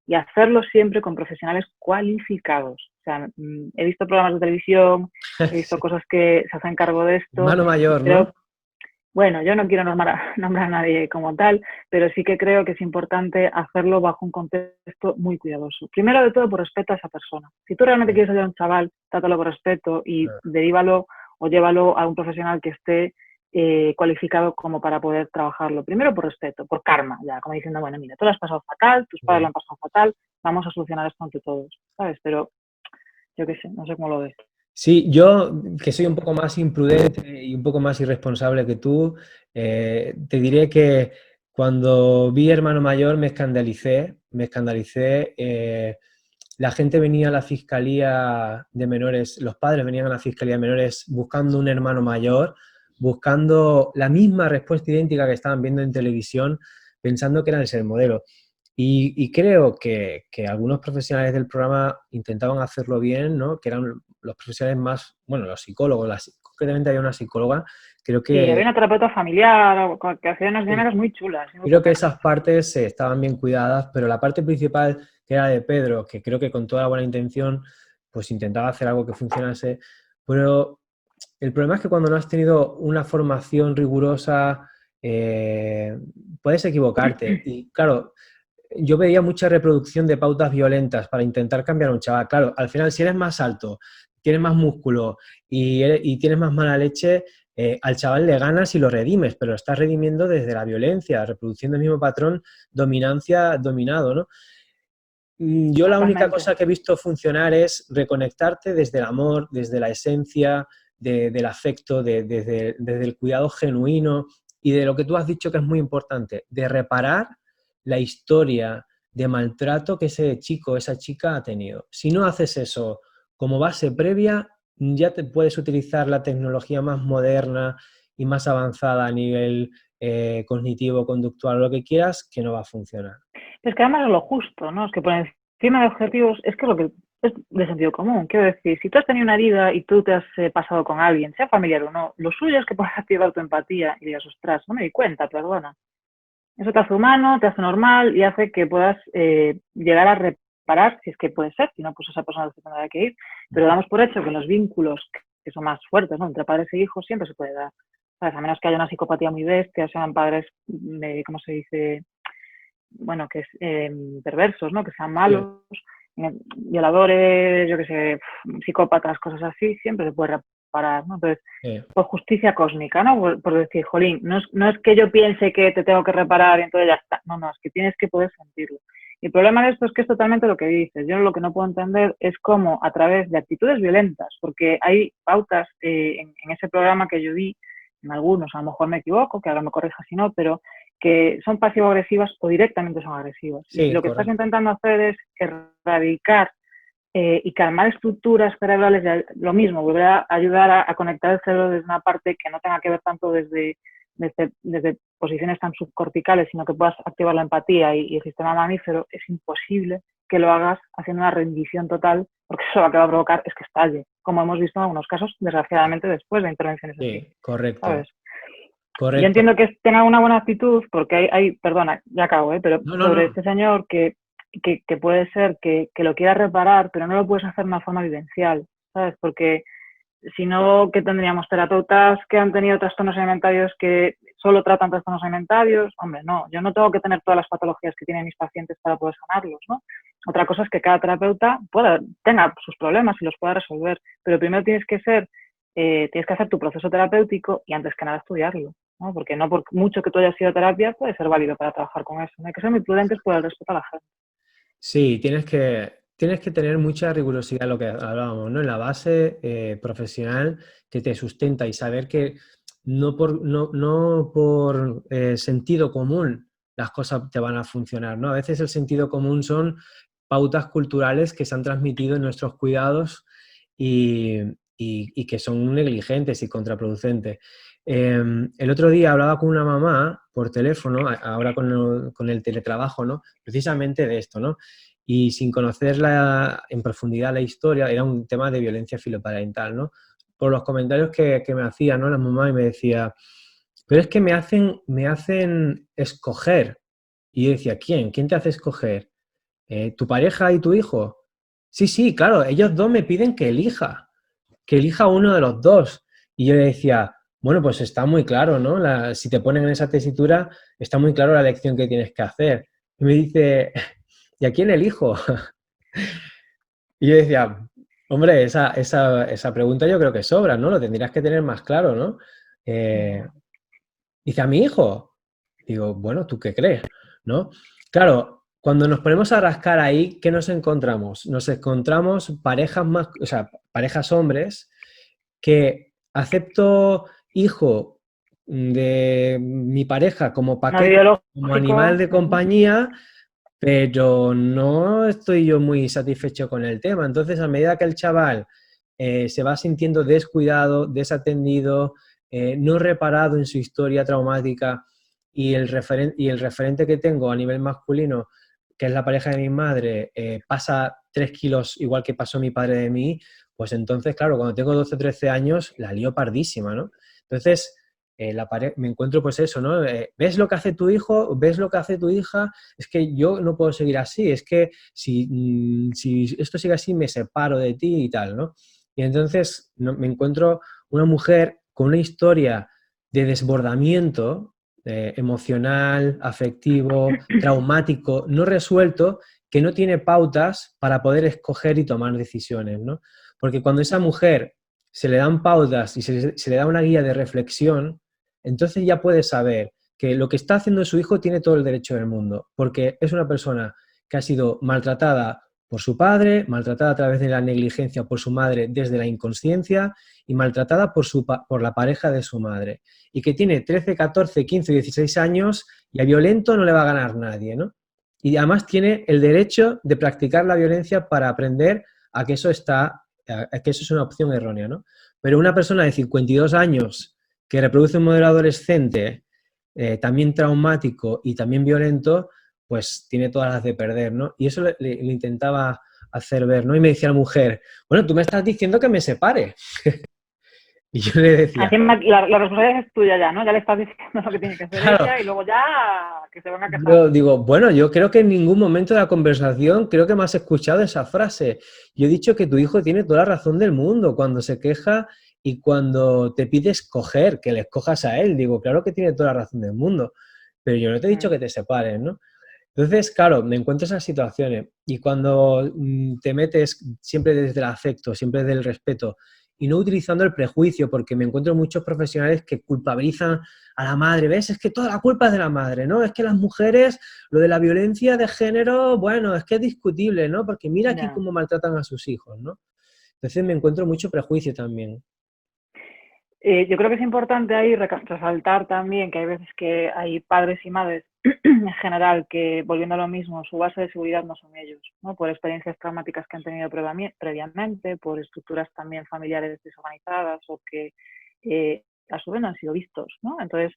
Y hacerlo siempre con profesionales cualificados. O sea, he visto programas de televisión, he visto cosas que se hacen cargo de esto. Hermano mayor, Creo, ¿no? bueno, yo no quiero nombrar a nadie como tal, pero sí que creo que es importante hacerlo bajo un contexto muy cuidadoso. Primero de todo, por respeto a esa persona. Si tú realmente quieres ayudar a un chaval, trátalo con respeto y derívalo o llévalo a un profesional que esté cualificado como para poder trabajarlo. Primero por respeto, por karma, ya, como diciendo, bueno, mira, tú lo has pasado fatal, tus padres lo han pasado fatal, vamos a solucionar esto entre todos, ¿sabes? Pero yo qué sé, no sé cómo lo ves. Sí, yo que soy un poco más imprudente y un poco más irresponsable que tú, te diré que cuando vi Hermano Mayor me escandalicé. La gente venía a la Fiscalía de Menores, los padres venían a la Fiscalía de Menores buscando un hermano mayor, buscando la misma respuesta idéntica que estaban viendo en televisión, pensando que era ese el modelo. Y creo que algunos profesionales del programa intentaban hacerlo bien, ¿no? Que eran los profesionales más, bueno, los psicólogos, concretamente había una psicóloga, creo Sí, que, había una terapeuta familiar que hacía unas dinámicas muy chulas, muy creo que potentes. esas partes estaban bien cuidadas, pero la parte principal, que era de Pedro, que creo que con toda la buena intención, pues intentaba hacer algo que funcionase, pero el problema es que cuando no has tenido una formación rigurosa, puedes equivocarte. Y claro, yo veía mucha reproducción de pautas violentas para intentar cambiar a un chaval. Claro, al final, si eres más alto, tienes más músculo y tienes más mala leche, al chaval le ganas y lo redimes, pero lo estás redimiendo desde la violencia, reproduciendo el mismo patrón, dominancia, dominado, ¿no? Yo la única Totalmente. cosa que he visto funcionar es reconectarte desde el amor, desde la esencia, del afecto, desde el cuidado genuino y de lo que tú has dicho que es muy importante, de reparar la historia de maltrato que ese chico, esa chica ha tenido. Si no haces eso como base previa, ya te puedes utilizar la tecnología más moderna y más avanzada a nivel cognitivo, conductual, lo que quieras, que no va a funcionar. Es que además es lo justo, ¿no? Es que por encima de objetivos, es que es lo que es de sentido común. Quiero decir, si tú has tenido una herida y tú te has pasado con alguien, sea familiar o no, lo suyo es que puedas activar tu empatía y digas, ostras, no me di cuenta, perdona. Eso te hace humano, te hace normal y hace que puedas llegar a reparar, si es que puede ser, si no, pues esa persona se tendrá que ir. Pero damos por hecho que los vínculos que son más fuertes, ¿no?, entre padres e hijos siempre se puede dar. ¿Sabes? A menos que haya una psicopatía muy bestia, sean padres, ¿cómo se dice? Bueno, que es perversos, ¿no? Que sean Sí, malos, violadores, yo qué sé, psicópatas, cosas así, siempre se puede reparar, ¿no? Entonces, sí. por justicia cósmica, ¿no? Por decir, jolín, no es que yo piense que te tengo que reparar y entonces ya está. No, es que tienes que poder sentirlo. Y el problema de esto es que es totalmente lo que dices. Yo lo que no puedo entender es cómo a través de actitudes violentas, porque hay pautas en ese programa que yo vi, en algunos, a lo mejor me equivoco, que ahora me corrija si no, pero que son pasivo-agresivas o directamente son agresivas. Y si Sí, lo que estás correcto. intentando hacer es erradicar y calmar estructuras cerebrales, lo mismo, volver a ayudar a conectar el cerebro desde una parte que no tenga que ver tanto desde posiciones tan subcorticales, sino que puedas activar la empatía y el sistema mamífero, es imposible que lo hagas haciendo una rendición total, porque eso lo que va a provocar es que estalle, como hemos visto en algunos casos, desgraciadamente, después de intervenciones así, Sí, correcto, ¿sabes? Yo correcto. entiendo que tenga una buena actitud, porque perdona, ya acabo, pero No, no, sobre no. este señor que puede ser que lo quiera reparar, pero no lo puedes hacer de una forma vivencial, ¿sabes? Porque si no, ¿qué tendríamos? Terapeutas que han tenido trastornos alimentarios que solo tratan trastornos alimentarios. Hombre, no, yo no tengo que tener todas las patologías que tienen mis pacientes para poder sanarlos, ¿no? Otra cosa es que cada terapeuta tenga sus problemas y los pueda resolver, pero primero tienes que hacer tu proceso terapéutico y antes que nada estudiarlo, ¿no? Porque no por mucho que tú hayas ido a terapia puede ser válido para trabajar con eso, ¿no? Hay que ser muy prudentes por el respeto a la gente. Sí, tienes que tener mucha rigurosidad, lo que hablábamos, ¿no? En la base profesional que te sustenta y saber que no por sentido común las cosas te van a funcionar, ¿no? A veces el sentido común son pautas culturales que se han transmitido en nuestros cuidados y, y que son negligentes y contraproducentes. El otro día hablaba con una mamá por teléfono, ahora con el teletrabajo, ¿no? Precisamente de esto, ¿no? Y sin conocer en profundidad la historia, era un tema de violencia filoparental, ¿no? Por los comentarios que me hacía, ¿no? La mamá y me decía, pero es que me hacen escoger. Y yo decía, ¿quién? ¿Quién te hace escoger? ¿Tu pareja y tu hijo? Sí, sí, claro, ellos dos me piden que elija uno de los dos. Y yo le decía, bueno, pues está muy claro, ¿no? Si te ponen en esa tesitura, está muy claro la elección que tienes que hacer. Y me dice, ¿y a quién elijo? Y yo decía, hombre, esa pregunta yo creo que sobra, ¿no? Lo tendrías que tener más claro, ¿no? Eh, Dice, a mi hijo. Digo, bueno, ¿tú qué crees? ¿No? Claro, cuando nos ponemos a rascar ahí, ¿qué nos encontramos? Nos encontramos parejas más, o sea, parejas hombres que acepto hijo de mi pareja como No paquete, como animal biológico. de compañía, pero no estoy yo muy satisfecho con el tema. Entonces, a medida que el chaval se va sintiendo descuidado, desatendido, no reparado en su historia traumática y el referente que tengo a nivel masculino, que es la pareja de mi madre, pasa 3 kilos igual que pasó mi padre de mí, pues entonces, claro, cuando tengo 12 o 13 años, la lío pardísima, ¿no? Entonces, me encuentro pues eso, ¿no? ¿Ves lo que hace tu hijo? ¿Ves lo que hace tu hija? Es que yo no puedo seguir así, es que si esto sigue así me separo de ti y tal, ¿no? Y entonces me encuentro una mujer con una historia de desbordamiento emocional, afectivo, traumático, no resuelto, que no tiene pautas para poder escoger y tomar decisiones, ¿no? Porque cuando a esa mujer se le dan pautas y se le da una guía de reflexión, entonces ya puede saber que lo que está haciendo su hijo tiene todo el derecho del mundo, porque es una persona que ha sido maltratada por su padre, maltratada a través de la negligencia por su madre desde la inconsciencia y maltratada por la pareja de su madre. Y que tiene 13, 14, 15, 16 años y a violento no le va a ganar nadie, ¿no? Y además tiene el derecho de practicar la violencia para aprender a que a que eso es una opción errónea, ¿no? Pero una persona de 52 años que reproduce un modelo adolescente también traumático y también violento, pues tiene todas las de perder, ¿no? Y eso le intentaba hacer ver, ¿no? Y me decía la mujer, bueno, tú me estás diciendo que me separe. Y yo le decía, Encima, la responsabilidad es tuya ya, ¿no? Ya le estás diciendo lo que tiene que hacer claro, ella y luego ya que se van a quejar. yo digo, bueno, yo creo que en ningún momento de la conversación creo que me has escuchado esa frase. Yo he dicho que tu hijo tiene toda la razón del mundo cuando se queja y cuando te pide escoger, que le escojas a él. Digo, claro que tiene toda la razón del mundo, pero yo no te he dicho que te separes, ¿no? Entonces, claro, me encuentro esas situaciones y cuando te metes siempre desde el afecto, siempre desde el respeto y no utilizando el prejuicio, porque me encuentro muchos profesionales que culpabilizan a la madre, ¿ves? Es que toda la culpa es de la madre, ¿no? Es que las mujeres, lo de la violencia de género, bueno, es que es discutible, ¿no? Porque mira aquí Ya. cómo maltratan a sus hijos, ¿no? Entonces me encuentro mucho prejuicio también. Yo creo que es importante ahí resaltar también que hay veces que hay padres y madres en general que, volviendo a lo mismo, su base de seguridad no son ellos, ¿no? Por experiencias traumáticas que han tenido previamente, por estructuras también familiares desorganizadas o que a su vez no han sido vistos, ¿no? Entonces,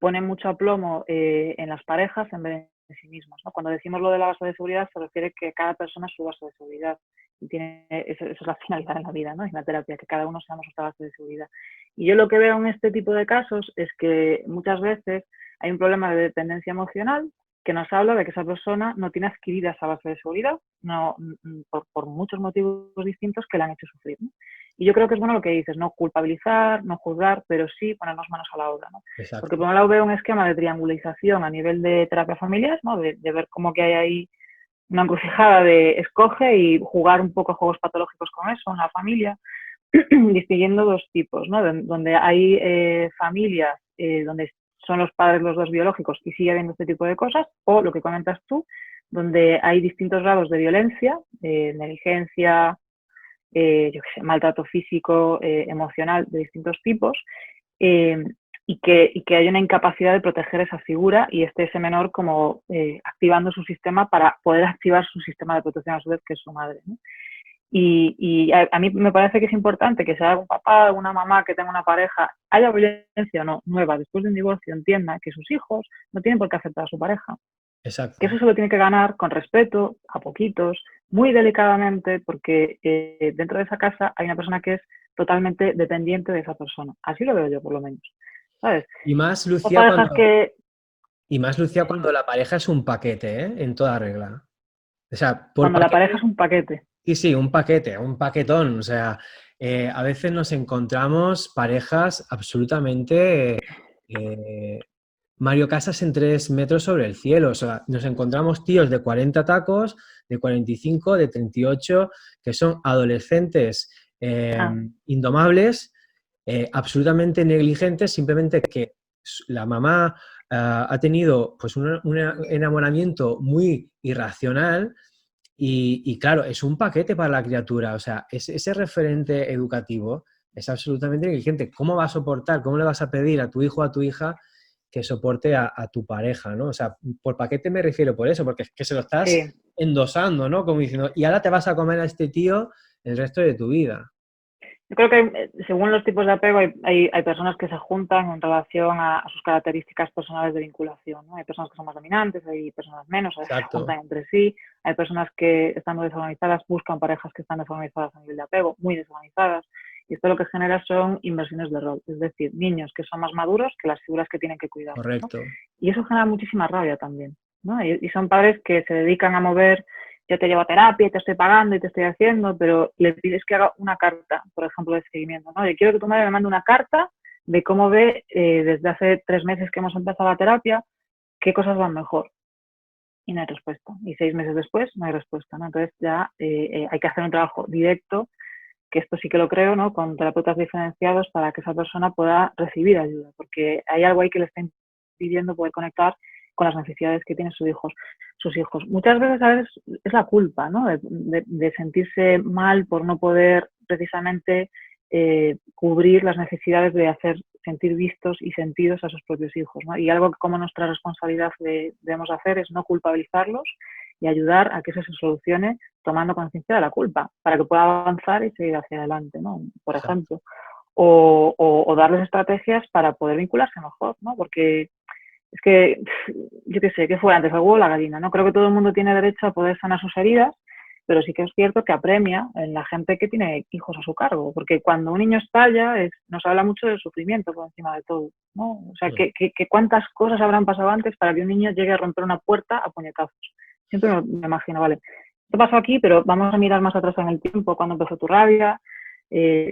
ponen mucho aplomo en las parejas en vez de en sí mismos, ¿no? Cuando decimos lo de la base de seguridad, se refiere que cada persona es su base de seguridad. Y eso es la finalidad en la vida, ¿no? En la terapia, que cada uno seamos nuestra base de seguridad. Y yo lo que veo en este tipo de casos es que muchas veces hay un problema de dependencia emocional que nos habla de que esa persona no tiene adquirida esa base de seguridad, no, por muchos motivos distintos que la han hecho sufrir, ¿no? Y yo creo que es bueno lo que dices, no culpabilizar, no juzgar, pero sí ponernos manos a la obra, ¿no? Porque Exacto. por un lado veo un esquema de triangulización a nivel de terapia familiar, ¿no? De ver cómo que hay ahí una encrucijada de escoge y jugar un poco juegos patológicos con eso en la familia, distinguiendo dos tipos, ¿no? Donde hay familias donde son los padres los dos biológicos y sigue habiendo este tipo de cosas, o lo que comentas tú, donde hay distintos grados de violencia, negligencia, yo qué sé, maltrato físico, emocional de distintos tipos, y que hay una incapacidad de proteger esa figura y esté ese menor como activando su sistema para poder activar su sistema de protección a su vez, que es su madre, ¿no? Y a mí me parece que es importante que sea un papá, una mamá que tenga una pareja, haya violencia o no, nueva, después de un divorcio, entienda que sus hijos no tienen por qué aceptar a su pareja. Que Exacto. eso se lo tiene que ganar con respeto, a poquitos, muy delicadamente, porque dentro de esa casa hay una persona que es totalmente dependiente de esa persona. Así lo veo yo, por lo menos. ¿Sabes? Y más, O Lucía, parejas que... cuando la pareja es un paquete, ¿eh? En toda regla. O sea, por Cuando la pareja es paquete, un paquete. sí, sí, un paquete, un paquetón. O sea, a veces nos encontramos parejas absolutamente Mario Casas en 3 metros sobre el cielo. O sea, nos encontramos tíos de 40 tacos, de 45, de 38, que son adolescentes Ah, indomables, absolutamente negligentes, simplemente que la mamá ha tenido pues un enamoramiento muy irracional y claro, es un paquete para la criatura. O sea, ese referente educativo es absolutamente negligente. ¿Cómo va a soportar, cómo le vas a pedir a tu hijo o a tu hija que soporte a tu pareja, ¿no? O sea, por paquete me refiero por eso, porque es que se lo estás sí. endosando, ¿no? Como diciendo, y ahora te vas a comer a este tío el resto de tu vida. Yo creo que según los tipos de apego hay personas que se juntan en relación a sus características personales de vinculación, ¿no? Hay personas que son más dominantes, hay personas menos, se Exacto, juntan entre sí, hay personas que estando desorganizadas buscan parejas que están desorganizadas a nivel de apego, muy desorganizadas, y esto lo que genera son inversiones de rol, es decir, niños que son más maduros que las figuras que tienen que cuidar, ¿no? correcto. Y eso genera muchísima rabia también, ¿no? Y son padres que se dedican a mover, yo te llevo a terapia y te estoy pagando y te estoy haciendo, pero le pides que haga una carta, por ejemplo, de seguimiento, ¿no? Yo quiero que tu madre me mande una carta de cómo ve desde hace 3 meses que hemos empezado la terapia, qué cosas van mejor. Y no hay respuesta. Y 6 meses después no hay respuesta, ¿no? Entonces ya hay que hacer un trabajo directo, que esto sí que lo creo, ¿no? Con terapeutas diferenciados para que esa persona pueda recibir ayuda, porque hay algo ahí que le está impidiendo poder conectar con las necesidades que tienen sus hijos. Muchas veces, a veces es la culpa, ¿no? De sentirse mal por no poder precisamente cubrir las necesidades de hacer sentir vistos y sentidos a sus propios hijos, ¿no? Y algo que como nuestra responsabilidad debemos hacer es no culpabilizarlos y ayudar a que eso se solucione tomando conciencia de la culpa, para que pueda avanzar y seguir hacia adelante, ¿no? Por Exacto. ejemplo. O darles estrategias para poder vincularse mejor, ¿no? Porque es que, yo qué sé, ¿qué fue antes, el huevo o la gallina? ¿No? Creo que todo el mundo tiene derecho a poder sanar sus heridas, pero sí que es cierto que apremia en la gente que tiene hijos a su cargo, porque cuando un niño estalla nos habla mucho del sufrimiento por encima de todo, ¿no? O sea, que cuántas cosas habrán pasado antes para que un niño llegue a romper una puerta a puñetazos. Siempre me imagino, vale, esto pasó aquí, pero vamos a mirar más atrás en el tiempo, cuándo empezó tu rabia,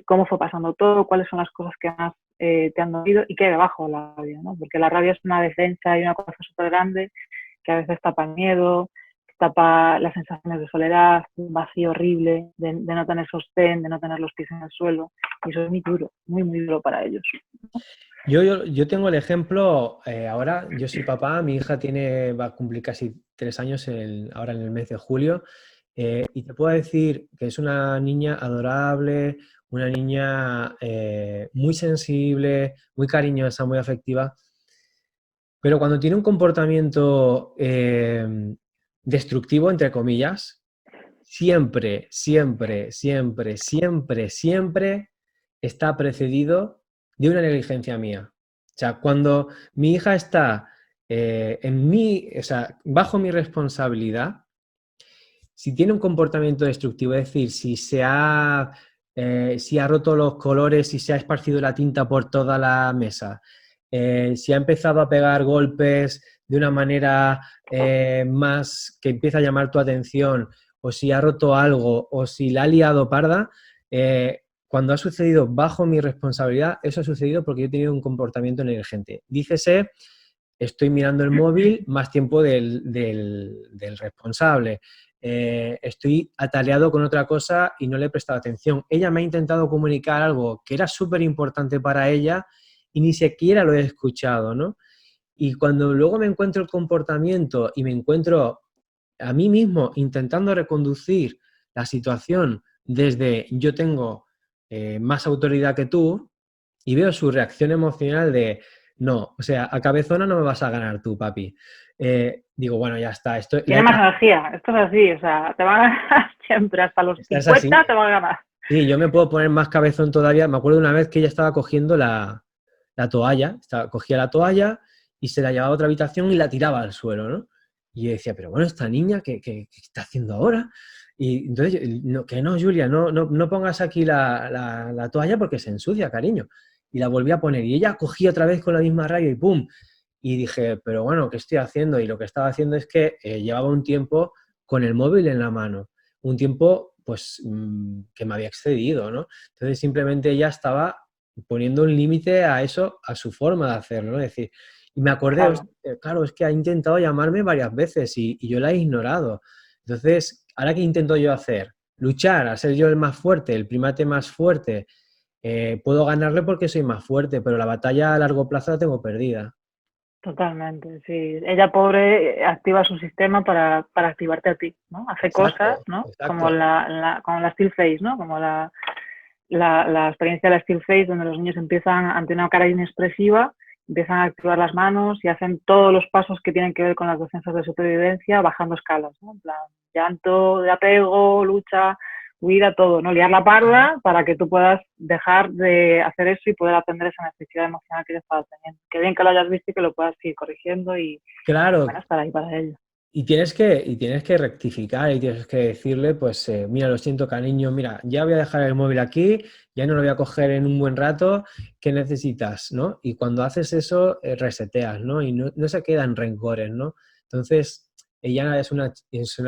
cómo fue pasando todo, cuáles son las cosas que más te han dolido y qué hay debajo de la rabia, ¿no? Porque la rabia es una defensa y una cosa súper grande que a veces tapa el miedo, tapa las sensaciones de soledad, un vacío horrible, de no tener sostén, de no tener los pies en el suelo. Y eso es muy duro, muy, muy duro para ellos. Yo tengo el ejemplo, ahora yo soy papá, mi hija va a cumplir casi 3 años ahora en el mes de julio, y te puedo decir que es una niña adorable, una niña muy sensible, muy cariñosa, muy afectiva, pero cuando tiene un comportamiento destructivo, entre comillas, siempre, siempre, siempre, siempre, siempre está precedido de una negligencia mía. sea, cuando mi hija está o sea, bajo mi responsabilidad, si tiene un comportamiento destructivo, es decir, si ha roto los colores, si se ha esparcido la tinta por toda la mesa, si ha empezado a pegar golpes de una manera más que empieza a llamar tu atención, o si ha roto algo, o si la ha liado parda, cuando ha sucedido bajo mi responsabilidad, eso ha sucedido porque yo he tenido un comportamiento negligente. Dícese, estoy mirando el móvil más tiempo del responsable. Estoy atareado con otra cosa y no le he prestado atención. Ella me ha intentado comunicar algo que era súper importante para ella y ni siquiera lo he escuchado, ¿no? Y cuando luego me encuentro el comportamiento y me encuentro a mí mismo intentando reconducir la situación desde yo tengo más autoridad que tú y veo su reacción emocional de no, o sea, a cabezona no me vas a ganar tú, papi. Digo, bueno, ya está. Tiene más energía, esto es así, o sea, te van a ganar siempre, hasta los Estás así. 50 te van a ganar. Sí, yo me puedo poner más cabezón todavía. Me acuerdo una vez que ella estaba cogiendo la toalla, cogía la toalla y se la llevaba a otra habitación y la tiraba al suelo, ¿no? Y yo decía, pero bueno, esta niña, ¿qué está haciendo ahora? Y entonces, que no, Julia, no pongas aquí la toalla porque se ensucia, cariño. Y la volví a poner y ella cogía otra vez con la misma rabia y ¡pum! Y dije, pero bueno, ¿qué estoy haciendo? Y lo que estaba haciendo es que llevaba un tiempo con el móvil en la mano, un tiempo pues que me había excedido, ¿no? Entonces simplemente ella estaba poniendo un límite a eso, a su forma de hacerlo, ¿no? Es decir, y me acordé, claro, es que ha intentado llamarme varias veces y yo la he ignorado. Entonces, ¿ahora qué intento yo hacer? Luchar, a ser yo el más fuerte, el primate más fuerte. Puedo ganarle porque soy más fuerte, pero la batalla a largo plazo la tengo perdida. Totalmente, sí. Ella, pobre, activa su sistema para activarte a ti, ¿no? Hace Exacto, cosas, ¿no? exacto. Como la still face, ¿no? Como la experiencia de la still face, donde los niños empiezan, ante una cara inexpresiva, empiezan a activar las manos y hacen todos los pasos que tienen que ver con las defensas de supervivencia, bajando escalas, ¿no? En plan, llanto, de apego, lucha, huida, todo, ¿no? Liar la parda para que tú puedas dejar de hacer eso y poder atender esa necesidad emocional que ella estaba teniendo. Qué bien que lo hayas visto y que lo puedas seguir corrigiendo y, claro, bueno, estar ahí para ella. Y tienes que rectificar y tienes que decirle, pues, mira, lo siento, cariño, mira, ya voy a dejar el móvil aquí, ya no lo voy a coger en un buen rato, ¿qué necesitas, no? Y cuando haces eso, reseteas, ¿no? Y no se quedan rencores, ¿no? Entonces, ella es una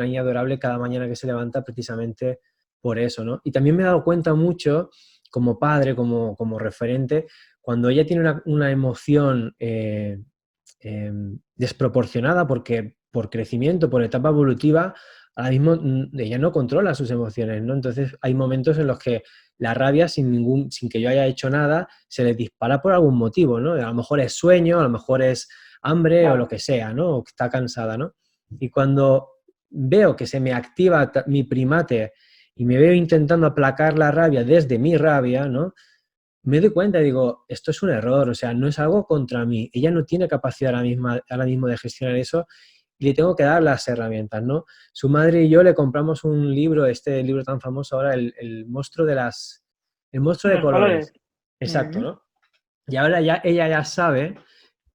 niña adorable cada mañana que se levanta precisamente por eso, ¿no? Y también me he dado cuenta mucho, como padre, como referente, cuando ella tiene una emoción desproporcionada porque por crecimiento, por etapa evolutiva, ahora mismo ella no controla sus emociones, ¿no? Entonces hay momentos en los que la rabia, sin que yo haya hecho nada, se le dispara por algún motivo, ¿no? A lo mejor es sueño, a lo mejor es hambre o lo que sea, ¿no? O que está cansada, ¿no? Y cuando veo que se me activa mi primate y me veo intentando aplacar la rabia desde mi rabia, ¿no? Me doy cuenta y digo, esto es un error, o sea, no es algo contra mí. Ella no tiene capacidad ahora mismo de gestionar eso y le tengo que dar las herramientas, ¿no? Su madre y yo le compramos un libro, este libro tan famoso ahora, el monstruo el monstruo de Los colores. colores. Exacto, ¿no? Y ahora ella ya sabe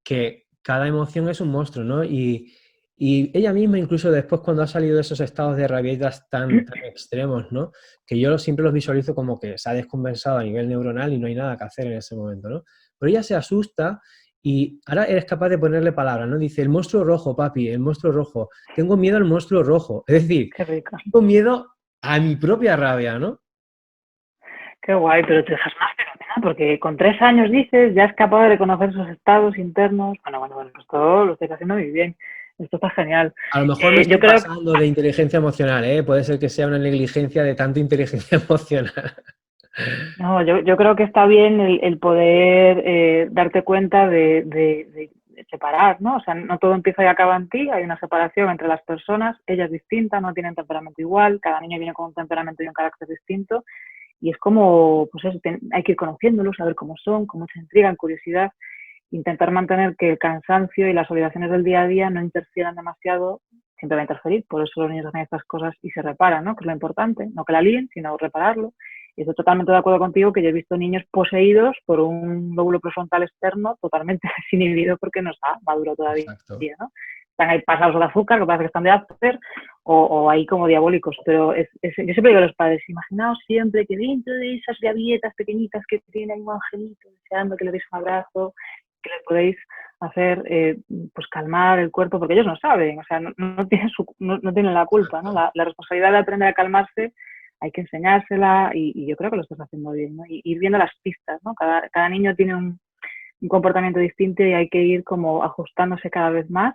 que cada emoción es un monstruo, ¿no? Y ella misma, incluso después cuando ha salido de esos estados de rabietas tan extremos, ¿no? Que yo siempre los visualizo como que se ha descompensado a nivel neuronal y no hay nada que hacer en ese momento, ¿no? Pero ella se asusta y ahora eres capaz de ponerle palabras, ¿no? Dice, el monstruo rojo, papi, el monstruo rojo. Tengo miedo al monstruo rojo. Es decir, Qué rico. tengo miedo a mi propia rabia, ¿no? Qué guay, pero te dejas más fenomenal, porque con 3 años dices, ya es capaz de reconocer sus estados internos. Bueno, pues todo lo estáis haciendo muy bien. Esto está genial. A lo mejor me Yo estoy creo, pasando de inteligencia emocional, ¿eh? Puede ser que sea una negligencia de tanta inteligencia emocional. no, yo creo que está bien el poder darte cuenta de separar, ¿no? O sea, no todo empieza y acaba en ti, hay una separación entre las personas, ella es distinta, no tienen temperamento igual, cada niño viene con un temperamento y un carácter distinto, y es como, pues eso, hay que ir conociéndolos, saber cómo son, con mucha intriga, curiosidad, intentar mantener que el cansancio y las obligaciones del día a día no interfieran demasiado, siempre va a interferir, por eso los niños hacen estas cosas y se reparan, ¿no? Que es lo importante, no que la líen, sino repararlo. Y estoy totalmente de acuerdo contigo que yo he visto niños poseídos por un lóbulo prefrontal externo totalmente desinhibido porque no está maduro todavía, Exacto. ¿no? Están ahí pasados de azúcar, que parece que están de after, o ahí como diabólicos. Pero yo siempre digo a los padres, imaginaos siempre que dentro de esas gavietas pequeñitas que tienen un angelito deseando que le deis un abrazo, que les podéis hacer pues calmar el cuerpo, porque ellos no saben, o sea, no tienen la culpa, ¿no? La responsabilidad de aprender a calmarse hay que enseñársela y yo creo que lo estás haciendo bien, ¿no? Y ir viendo las pistas, ¿no? Cada niño tiene un comportamiento distinto y hay que ir como ajustándose cada vez más,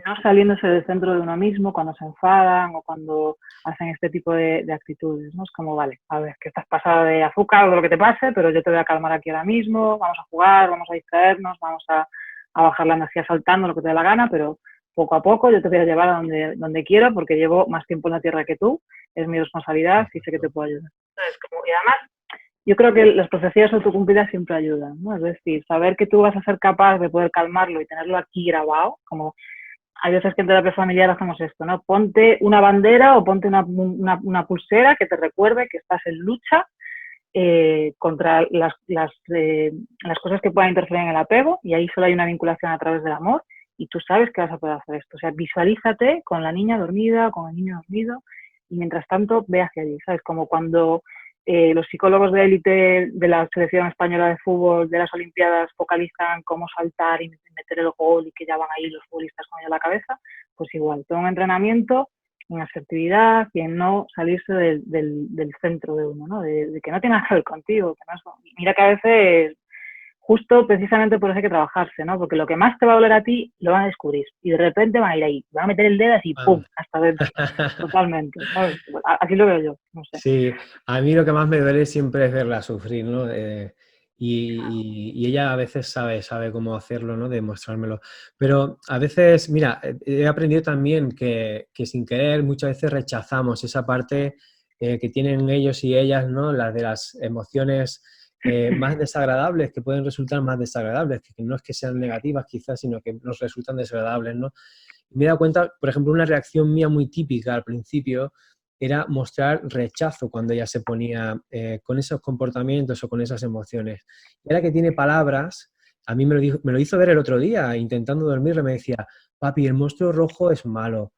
no saliéndose del centro de uno mismo cuando se enfadan o cuando hacen este tipo de actitudes, ¿no? Es como, vale, a ver, que estás pasada de azúcar o de lo que te pase, pero yo te voy a calmar aquí ahora mismo, vamos a jugar, vamos a distraernos, vamos a bajar la energía saltando, lo que te dé la gana, pero poco a poco yo te voy a llevar a donde quiero porque llevo más tiempo en la tierra que tú, es mi responsabilidad y sé que te puedo ayudar. Entonces, y además, yo creo que las profecías autocumplidas siempre ayudan, ¿no? Es decir, saber que tú vas a ser capaz de poder calmarlo y tenerlo aquí grabado, como hay veces que en terapia familiar hacemos esto, ¿no? Ponte una bandera o ponte una pulsera que te recuerde que estás en lucha contra las cosas que puedan interferir en el apego, y ahí solo hay una vinculación a través del amor y tú sabes que vas a poder hacer esto. O sea, visualízate con la niña dormida, con el niño dormido y mientras tanto ve hacia allí, ¿sabes? Como cuando los psicólogos de élite de la selección española de fútbol de las Olimpiadas focalizan cómo saltar y meter el gol y que ya van ahí los futbolistas con ello en la cabeza, pues igual, todo un entrenamiento en asertividad y en no salirse del centro de uno, ¿no? De que no tiene nada que ver contigo. Que no es, mira que a veces, justo precisamente por eso hay que trabajarse, ¿no? Porque lo que más te va a doler a ti lo van a descubrir y de repente van a ir ahí, van a meter el dedo así, ¡pum!, hasta dentro, totalmente, ¿sabes? Así lo veo yo, no sé. Sí, a mí lo que más me duele siempre es verla sufrir, ¿no? Y ella a veces sabe cómo hacerlo, ¿no? Demostrármelo. Pero a veces, mira, he aprendido también que sin querer muchas veces rechazamos esa parte que tienen ellos y ellas, ¿no? Las de las emociones más desagradables, que pueden resultar más desagradables, que no es que sean negativas quizás, sino que nos resultan desagradables, ¿no? Y me he dado cuenta, por ejemplo, una reacción mía muy típica al principio era mostrar rechazo cuando ella se ponía con esos comportamientos o con esas emociones. Y ahora que tiene palabras, a mí me lo hizo ver el otro día, intentando dormirle, me decía, papi, el monstruo rojo es malo.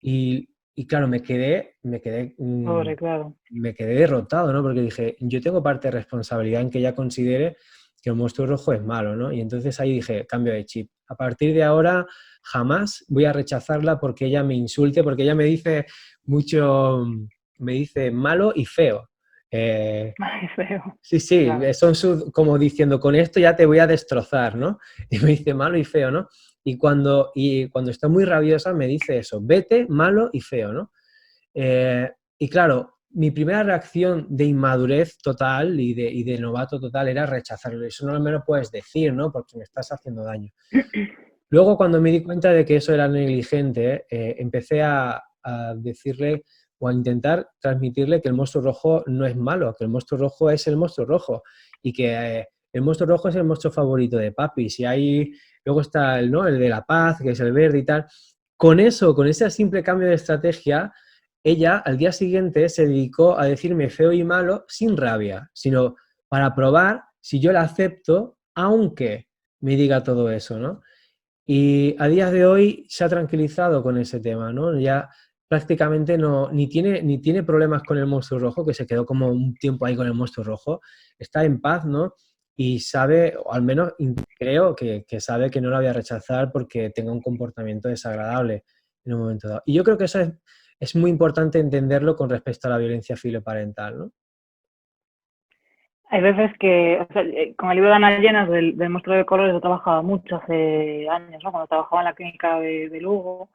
Y claro, Pobre, claro. me quedé derrotado, ¿no? Porque dije, yo tengo parte de responsabilidad en que ella considere que el monstruo rojo es malo, ¿no? Y entonces ahí dije, cambio de chip. A partir de ahora jamás voy a rechazarla porque ella me insulte, porque ella me dice mucho, me dice malo y feo. Ay, feo. Sí, sí, Claro. son como diciendo, con esto ya te voy a destrozar, ¿no? Y me dice malo y feo, ¿no? Y cuando está muy rabiosa me dice eso, vete, malo y feo, ¿no? Y claro, mi primera reacción de inmadurez total y de novato total era rechazarlo. Eso no me lo puedes decir, ¿no? Porque me estás haciendo daño. Luego, cuando me di cuenta de que eso era negligente, empecé a decirle o a intentar transmitirle que el monstruo rojo no es malo, que el monstruo rojo es el monstruo rojo y que el monstruo rojo es el monstruo favorito de papi. Si hay, luego está el, ¿no? El de la paz, que es el verde y tal. Con eso, con ese simple cambio de estrategia, ella al día siguiente se dedicó a decirme feo y malo sin rabia, sino para probar si yo la acepto, aunque me diga todo eso, ¿no? Y a día de hoy se ha tranquilizado con ese tema, ¿no? Ya prácticamente ni tiene problemas con el monstruo rojo, que se quedó como un tiempo ahí con el monstruo rojo, está en paz, ¿no? Y sabe, o al menos creo que sabe que no la voy a rechazar porque tenga un comportamiento desagradable en un momento dado. Y yo creo que eso es muy importante entenderlo con respecto a la violencia filoparental, ¿no? Hay veces que, o sea, con el libro de Ana Llenas del monstruo de colores, yo trabajaba mucho hace años, ¿no? Cuando trabajaba en la clínica de Lugo,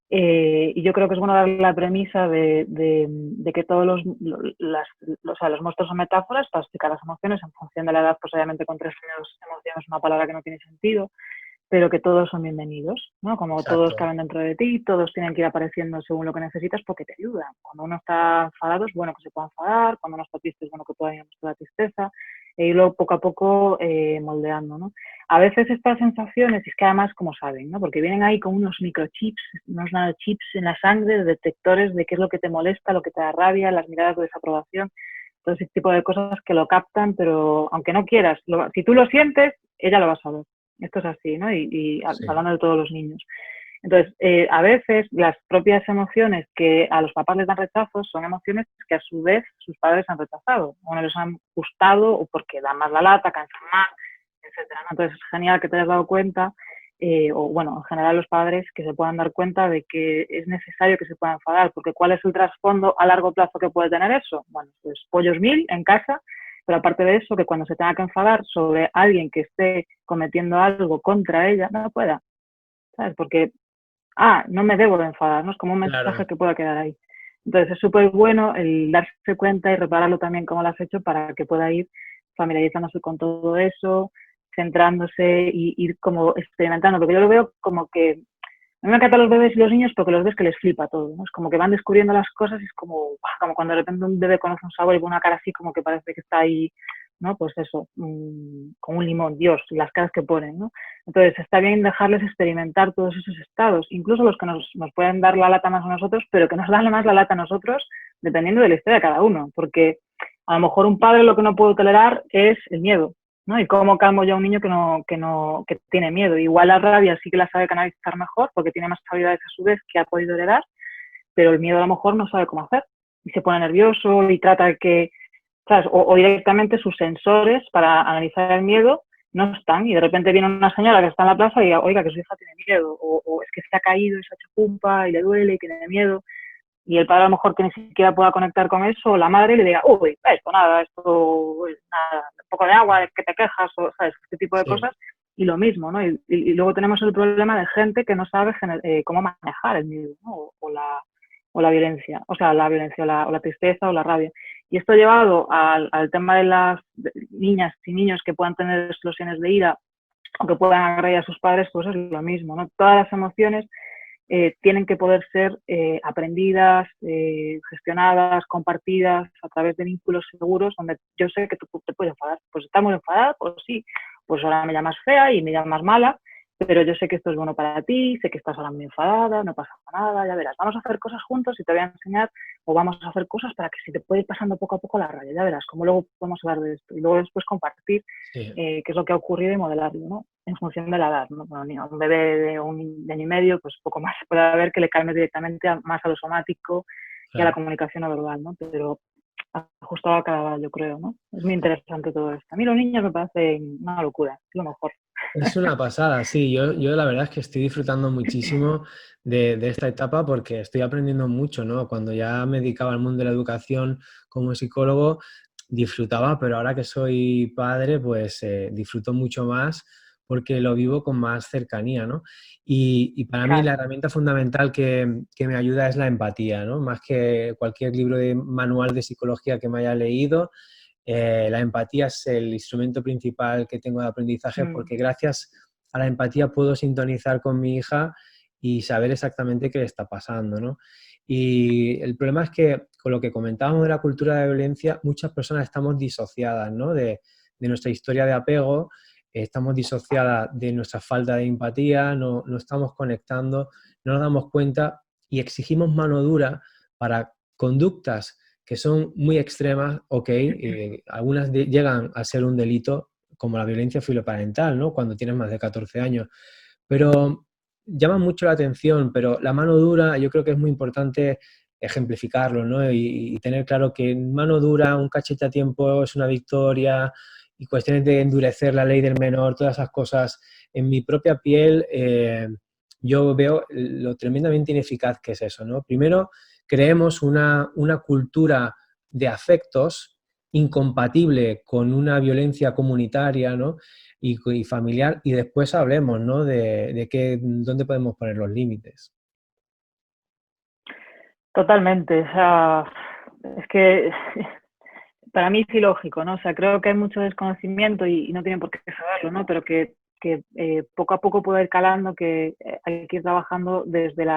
y yo creo que es bueno dar la premisa de que todos los monstruos son metáforas para explicar las emociones en función de la edad. Pues obviamente con 3 años emoción es una palabra que no tiene sentido, pero que todos son bienvenidos, ¿no? Como todos Exacto. caben dentro de ti, todos tienen que ir apareciendo según lo que necesitas porque te ayudan. Cuando uno está enfadado es bueno que se pueda enfadar, cuando uno está triste es bueno que pueda ir mostrar la tristeza, e irlo poco a poco moldeando, ¿no? A veces estas sensaciones, es que además, como saben, ¿no? Porque vienen ahí con unos microchips, unos nanochips en la sangre, detectores de qué es lo que te molesta, lo que te da rabia, las miradas de desaprobación. todo ese tipo de cosas que lo captan, pero aunque no quieras, si tú lo sientes, ella lo va a saber. Esto es así, ¿no? Sí, Hablando de todos los niños. Entonces, a veces las propias emociones que a los papás les dan rechazo son emociones que a su vez sus padres han rechazado o no les han gustado o porque dan más la lata, cansan más, etcétera, ¿no? Entonces, es genial que te hayas dado cuenta, o bueno, en general los padres que se puedan dar cuenta de que es necesario que se puedan enfadar, porque ¿cuál es el trasfondo a largo plazo que puede tener eso? Bueno, pues pollos mil en casa, pero aparte de eso, que cuando se tenga que enfadar sobre alguien que esté cometiendo algo contra ella, no pueda, ¿sabes? Porque no me debo de enfadar, ¿no? Es como un mensaje claro. que pueda quedar ahí. Entonces es súper bueno el darse cuenta y repararlo también como lo has hecho para que pueda ir familiarizándose con todo eso, centrándose y ir como experimentando, porque yo lo veo como que a mí me encantan los bebés y los niños porque los ves que les flipa todo, ¿no? Es como que van descubriendo las cosas y es como cuando de repente un bebé conoce un sabor y pone una cara así como que parece que está ahí, ¿no? Pues eso, con un limón, Dios, las caras que ponen, ¿no? Entonces está bien dejarles experimentar todos esos estados, incluso los que nos pueden dar la lata más a nosotros, pero que nos dan más la lata a nosotros dependiendo de la historia de cada uno, porque a lo mejor un padre lo que no puedo tolerar es el miedo, ¿no? Y cómo calmo yo a un niño que tiene miedo. Igual la rabia sí que la sabe canalizar mejor porque tiene más habilidades a su vez que ha podido heredar, pero el miedo a lo mejor no sabe cómo hacer. Y se pone nervioso y trata de que, ¿sabes? O directamente sus sensores para analizar el miedo no están y de repente viene una señora que está en la plaza y diga, oiga, que su hija tiene miedo, o es que se ha caído y se ha hecho culpa y le duele y tiene miedo. Y el padre a lo mejor que ni siquiera pueda conectar con eso, o la madre le diga, uy, esto nada, esto nada, un poco de agua, de que te quejas, o sabes, este tipo de Sí, cosas, y lo mismo, ¿no? Y luego tenemos el problema de gente que no sabe cómo manejar el miedo, ¿no? O la violencia, o sea, la violencia, o la tristeza o la rabia. Y esto llevado al tema de las niñas y niños que puedan tener explosiones de ira o que puedan agredir a sus padres, pues es lo mismo, ¿no? Todas las emociones tienen que poder ser aprendidas, gestionadas, compartidas a través de vínculos seguros donde yo sé que tú te puedes enfadar. Pues estás muy enfadada, pues sí, pues ahora me llamas fea y me llamas mala, pero yo sé que esto es bueno para ti, sé que estás ahora muy enfadada, no pasa nada, ya verás, vamos a hacer cosas juntos y te voy a enseñar o vamos a hacer cosas para que se te pueda ir pasando poco a poco la raya, ya verás, cómo luego podemos hablar de esto y luego después compartir sí. qué es lo que ha ocurrido y modelarlo, ¿no? En función de la edad, ¿no? Bueno, un bebé de año y medio, pues poco más puede haber que le calme directamente más a lo somático y a la Claro. comunicación no verbal, ¿no? Pero ajustado a cada edad, yo creo, ¿no? Es muy interesante todo esto. A mí los niños me parecen una locura, es lo mejor. Es una pasada, sí. Yo la verdad es que estoy disfrutando muchísimo de esta etapa porque estoy aprendiendo mucho, ¿no? Cuando ya me dedicaba al mundo de la educación como psicólogo, disfrutaba, pero ahora que soy padre, pues disfruto mucho más porque lo vivo con más cercanía, ¿no? Y para mí la Claro. herramienta fundamental que me ayuda es la empatía, ¿no? Más que cualquier libro de manual de psicología que me haya leído, la empatía es el instrumento principal que tengo de aprendizaje Mm, porque gracias a la empatía puedo sintonizar con mi hija y saber exactamente qué le está pasando, ¿no? Y el problema es que con lo que comentábamos de la cultura de violencia, muchas personas estamos disociadas, ¿no? De nuestra historia de apego, estamos disociadas de nuestra falta de empatía, no estamos conectando, no nos damos cuenta y exigimos mano dura para conductas que son muy extremas, ok, algunas llegan a ser un delito, como la violencia filoparental, ¿no? Cuando tienes más de 14 años, pero llama mucho la atención, pero la mano dura yo creo que es muy importante ejemplificarlo, ¿no? Y tener claro que mano dura, un cachete a tiempo es una victoria y cuestiones de endurecer la ley del menor, todas esas cosas. En mi propia piel yo veo lo tremendamente ineficaz que es eso, ¿no? Primero, creemos una cultura de afectos incompatible con una violencia comunitaria, ¿no? Y familiar, y después hablemos, ¿no? Dónde podemos poner los límites. totalmente, o sea, es que para mí es ilógico, ¿no? O sea, creo que hay mucho desconocimiento y no tienen por qué saberlo, ¿no? Pero que poco a poco puede ir calando, que hay que ir trabajando desde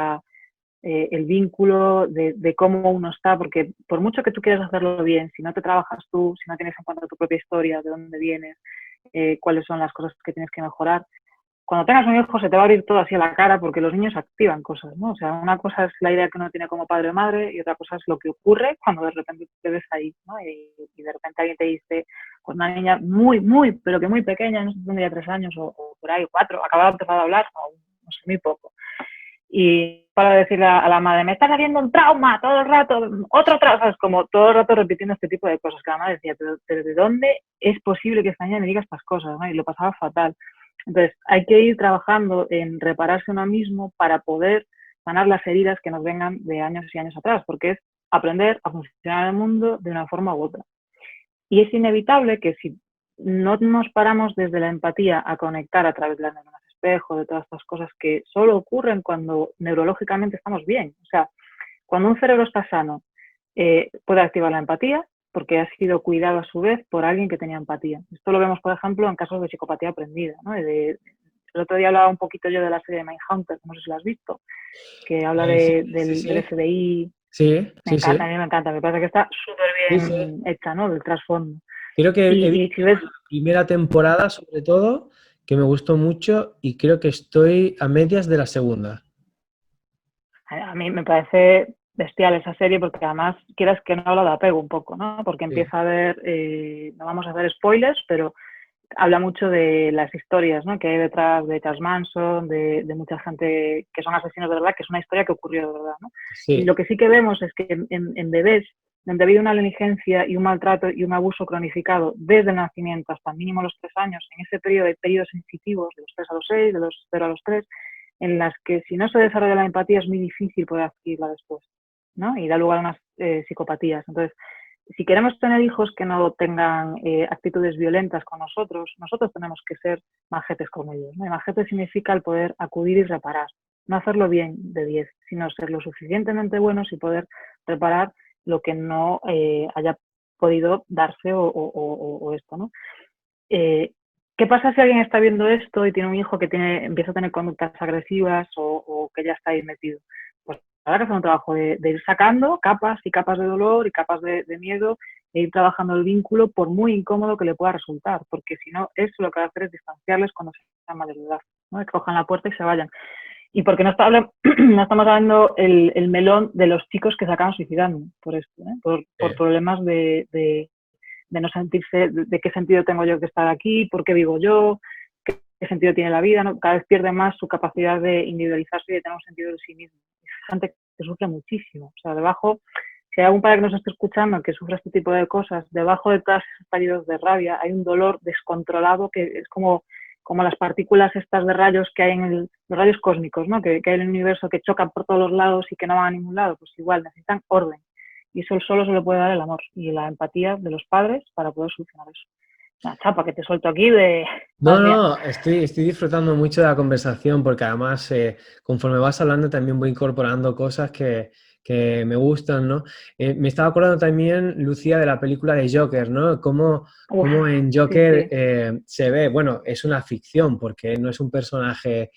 el vínculo de cómo uno está, porque por mucho que tú quieras hacerlo bien, si no te trabajas tú, si no tienes en cuenta tu propia historia, de dónde vienes, cuáles son las cosas que tienes que mejorar, cuando tengas un hijo se te va a abrir todo así a la cara porque los niños activan cosas, ¿no? O sea, una cosa es la idea que uno tiene como padre o madre y otra cosa es lo que ocurre cuando de repente te ves ahí, ¿no? Y de repente alguien te dice, pues una niña pero que muy pequeña, no sé si tendría 3 años o por ahí, 4, acaba de empezar a hablar, no sé, muy poco. Y para decirle a la madre, me estás haciendo un trauma todo el rato, otro trauma, ¿sabes? Como todo el rato repitiendo este tipo de cosas, que la madre decía, pero ¿de dónde es posible que esta niña me diga estas cosas? ¿No? Y lo pasaba fatal. Entonces, hay que ir trabajando en repararse uno mismo para poder sanar las heridas que nos vengan de años y años atrás, porque es aprender a funcionar en el mundo de una forma u otra. Y es inevitable que si no nos paramos desde la empatía a conectar a través de las neuronas espejo, de todas estas cosas que solo ocurren cuando neurológicamente estamos bien. O sea, cuando un cerebro está sano, puede activar la empatía porque ha sido cuidado a su vez por alguien que tenía empatía. Esto lo vemos, por ejemplo, en casos de psicopatía aprendida, ¿no? El otro día hablaba un poquito yo de la serie de Mindhunter, no sé si lo has visto, que habla Sí, sí, del sí. FBI. Sí, Me sí, encanta, a sí. mí me encanta, me parece que está súper Sí, sí. bien hecha, ¿no? Del trasfondo. Creo que he Y si visto ves, la primera temporada, sobre todo, que me gustó mucho y creo que estoy a medias de la segunda. a mí me parece bestial esa serie porque además quieras que no habla de apego un poco, ¿no? Porque Sí, empieza a ver, no vamos a hacer spoilers, pero habla mucho de las historias, ¿no? Que hay detrás de Charles Manson, de mucha gente que son asesinos de verdad, que es una historia que ocurrió de verdad, ¿no? Y sí, lo que sí que vemos es que en bebés donde ha habido una negligencia y un maltrato y un abuso cronificado desde el nacimiento hasta mínimo los 3 años, en ese periodo hay periodos sensitivos de los 3 a los 6, de los 0 a los 3, en las que si no se desarrolla la empatía es muy difícil poder adquirirla después, ¿no? Y da lugar a unas psicopatías. Entonces, si queremos tener hijos que no tengan actitudes violentas con nosotros, nosotros tenemos que ser majetes con ellos, ¿no? Y majete significa el poder acudir y reparar, no hacerlo bien de 10, sino ser lo suficientemente buenos y poder reparar lo que no haya podido darse o esto, ¿no? ¿Qué pasa si alguien está viendo esto y tiene un hijo que empieza a tener conductas agresivas o que ya está ahí metido? Pues habrá que hacer un trabajo de ir sacando capas y capas de dolor y capas de miedo e ir trabajando el vínculo por muy incómodo que le pueda resultar, porque si no, eso lo que va a hacer es distanciarles cuando sean mayores de edad, ¿no? Que cojan la puerta y se vayan. Y porque no, no estamos hablando el melón de los chicos que se acaban suicidando por esto, ¿eh? Por sí. problemas de no sentirse, de qué sentido tengo yo que estar aquí, por qué vivo yo, qué sentido tiene la vida, ¿no? Cada vez pierde más su capacidad de individualizarse y de tener un sentido de sí mismo. Es gente que sufre muchísimo. O sea, debajo, si hay algún padre que nos esté escuchando que sufre este tipo de cosas, debajo de todos esos estallidos de rabia hay un dolor descontrolado que es como las partículas estas de rayos que hay en los rayos cósmicos, ¿no? Que hay en el universo que chocan por todos los lados y que no van a ningún lado, pues igual necesitan orden. Y eso solo se le puede dar el amor y la empatía de los padres para poder solucionar eso. Una chapa que te suelto aquí de... No, Madre mía. no, estoy disfrutando mucho de la conversación porque además conforme vas hablando también voy incorporando cosas que me gustan, ¿no? Me estaba acordando también, Lucía, de la película de Joker, ¿no? Uf, Cómo en sí, Joker sí. se ve, bueno, es una ficción porque no es un personaje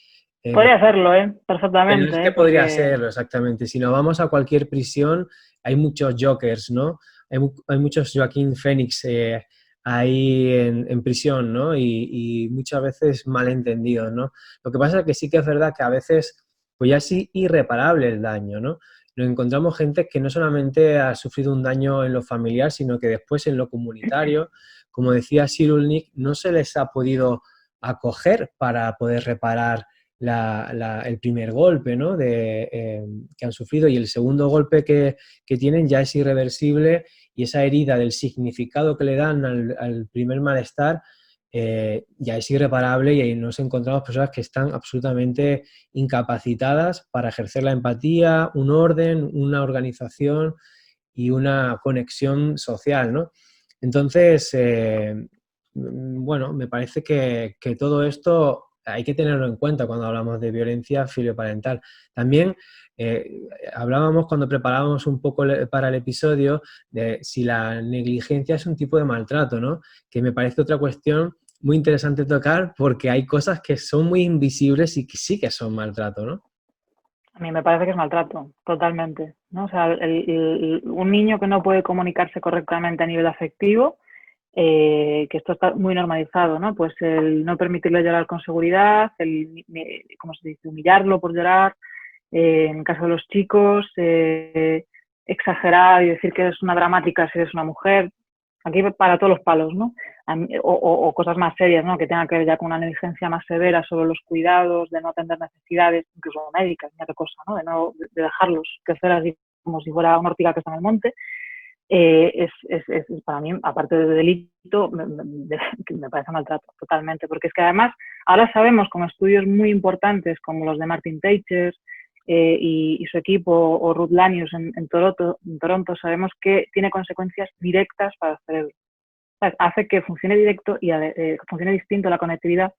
Podría hacerlo, pero es perfectamente, que podría porque serlo, exactamente. Si nos vamos a cualquier prisión, hay muchos Jokers, ¿no? Hay muchos Joaquín Phoenix ahí en prisión, ¿no? Y muchas veces malentendidos, ¿no? Lo que pasa es que sí que es verdad que a veces, pues ya es irreparable el daño, ¿no? Nos encontramos gente que no solamente ha sufrido un daño en lo familiar, sino que después en lo comunitario, como decía Cyrulnik, no se les ha podido acoger para poder reparar el primer golpe, ¿no? Que han sufrido y el segundo golpe que tienen ya es irreversible y esa herida del significado que le dan al primer malestar ya es irreparable y ahí nos encontramos personas que están absolutamente incapacitadas para ejercer la empatía, un orden, una organización y una conexión social, ¿no? Entonces, bueno, me parece que todo esto hay que tenerlo en cuenta cuando hablamos de violencia filioparental. También hablábamos cuando preparábamos un poco para el episodio de si la negligencia es un tipo de maltrato, ¿no? Que me parece otra cuestión muy interesante tocar porque hay cosas que son muy invisibles y que sí que son maltrato, ¿no? a mí me parece que es maltrato, totalmente, ¿no? O sea, un niño que no puede comunicarse correctamente a nivel afectivo que esto está muy normalizado, ¿no? Pues el no permitirle llorar con seguridad, ¿cómo se dice? Humillarlo por llorar, en el caso de los chicos, exagerar y decir que eres una dramática si eres una mujer, aquí para todos los palos, ¿no? O cosas más serias, ¿no? Que tengan que ver ya con una negligencia más severa sobre los cuidados, de no atender necesidades, incluso médicas, ni otra cosa, ¿no? De dejarlos crecer así como si fuera una ortiga que está en el monte. Para mí, aparte de delito, me parece maltrato totalmente, porque es que además ahora sabemos con estudios muy importantes como los de Martin Teichers y su equipo, o Ruth Lanius en Toronto, sabemos que tiene consecuencias directas para el cerebro. ¿Sabes? Hace que funcione directo y funcione distinto la conectividad.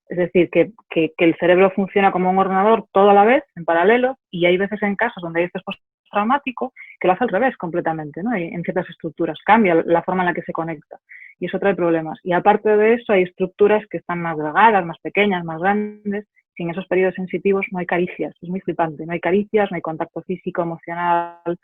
Es decir, que el cerebro funciona como un ordenador todo a la vez, en paralelo, y hay veces en casos donde hay estrés postraumático que lo hace al revés completamente, ¿no? En ciertas estructuras, cambia la forma en la que se conecta y eso trae problemas. Y aparte de eso hay estructuras que están más delgadas, más pequeñas, más grandes, y en esos periodos sensitivos no hay caricias, es muy flipante, no hay caricias, no hay contacto físico, emocional,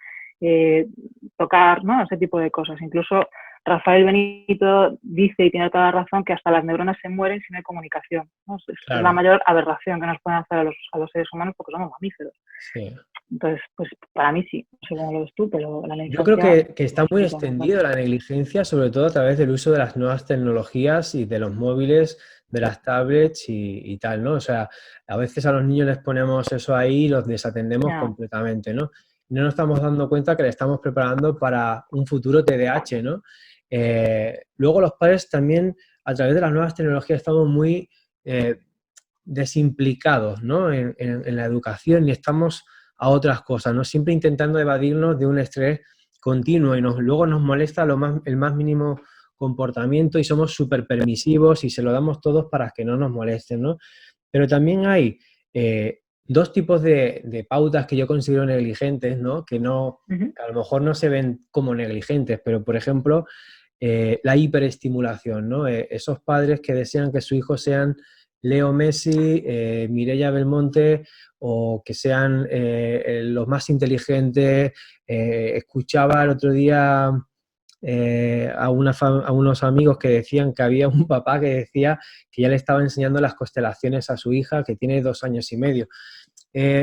tocar, ¿no? Ese tipo de cosas. Incluso Rafael Benito dice, y tiene toda la razón, que hasta las neuronas se mueren si no hay comunicación, ¿no? Claro. Es la mayor aberración que nos pueden hacer a los seres humanos porque somos mamíferos. Sí. Entonces, pues para mí sí, no sé cómo lo ves tú, pero la negligencia... Yo creo que está muy extendido la negligencia, sobre todo a través del uso de las nuevas tecnologías y de los móviles, de las tablets y tal, ¿no? O sea, a veces a los niños les ponemos eso ahí y los desatendemos completamente, ¿no? No nos estamos dando cuenta que le estamos preparando para un futuro TDAH, ¿no? Luego los padres también, a través de las nuevas tecnologías, estamos muy desimplicados, ¿no? En la educación y estamos a otras cosas, ¿no? Siempre intentando evadirnos de un estrés continuo y luego nos molesta el más mínimo comportamiento y somos súper permisivos y se lo damos todos para que no nos molesten, ¿no? Pero también hay dos tipos de pautas que yo considero negligentes, ¿no? Que a lo mejor no se ven como negligentes, pero por ejemplo, la hiperestimulación, ¿no? Esos padres que desean que su hijo sean Leo Messi, Mireia Belmonte, o que sean los más inteligentes. Escuchaba el otro día a unos amigos que decían que había un papá que decía que ya le estaba enseñando las constelaciones a su hija, que tiene 2 años y medio.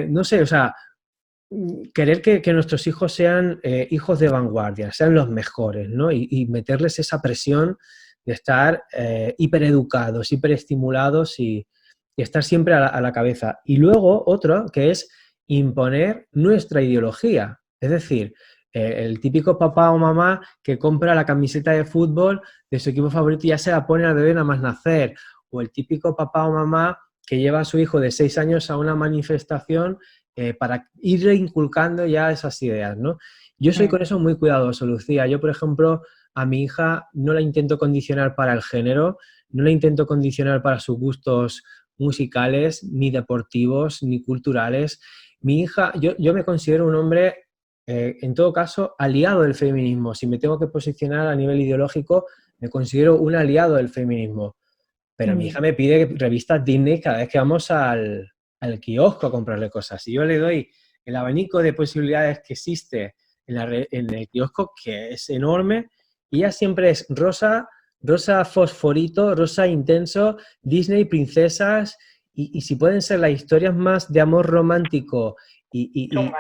No sé, o sea, querer que nuestros hijos sean hijos de vanguardia, sean los mejores, ¿no? Y meterles esa presión de estar hipereducados, hiperestimulados y estar siempre a la cabeza. Y luego otro que es imponer nuestra ideología. Es decir, el típico papá o mamá que compra la camiseta de fútbol de su equipo favorito y ya se la pone al bebé nada más nacer. O el típico papá o mamá que lleva a su hijo de 6 años a una manifestación para ir inculcando ya esas ideas, ¿no? Yo soy con eso muy cuidadoso, Lucía. Yo, por ejemplo, a mi hija no la intento condicionar para el género, no la intento condicionar para sus gustos musicales, ni deportivos, ni culturales. Mi hija, yo me considero un hombre, en todo caso, aliado del feminismo. Si me tengo que posicionar a nivel ideológico, me considero un aliado del feminismo. Pero mi hija me pide revistas Disney cada vez que vamos al kiosco a comprarle cosas. Y yo le doy el abanico de posibilidades que existe en el kiosco, que es enorme, y ella siempre es rosa, rosa fosforito, rosa intenso, Disney, princesas, y si pueden ser las historias más de amor romántico ¿no?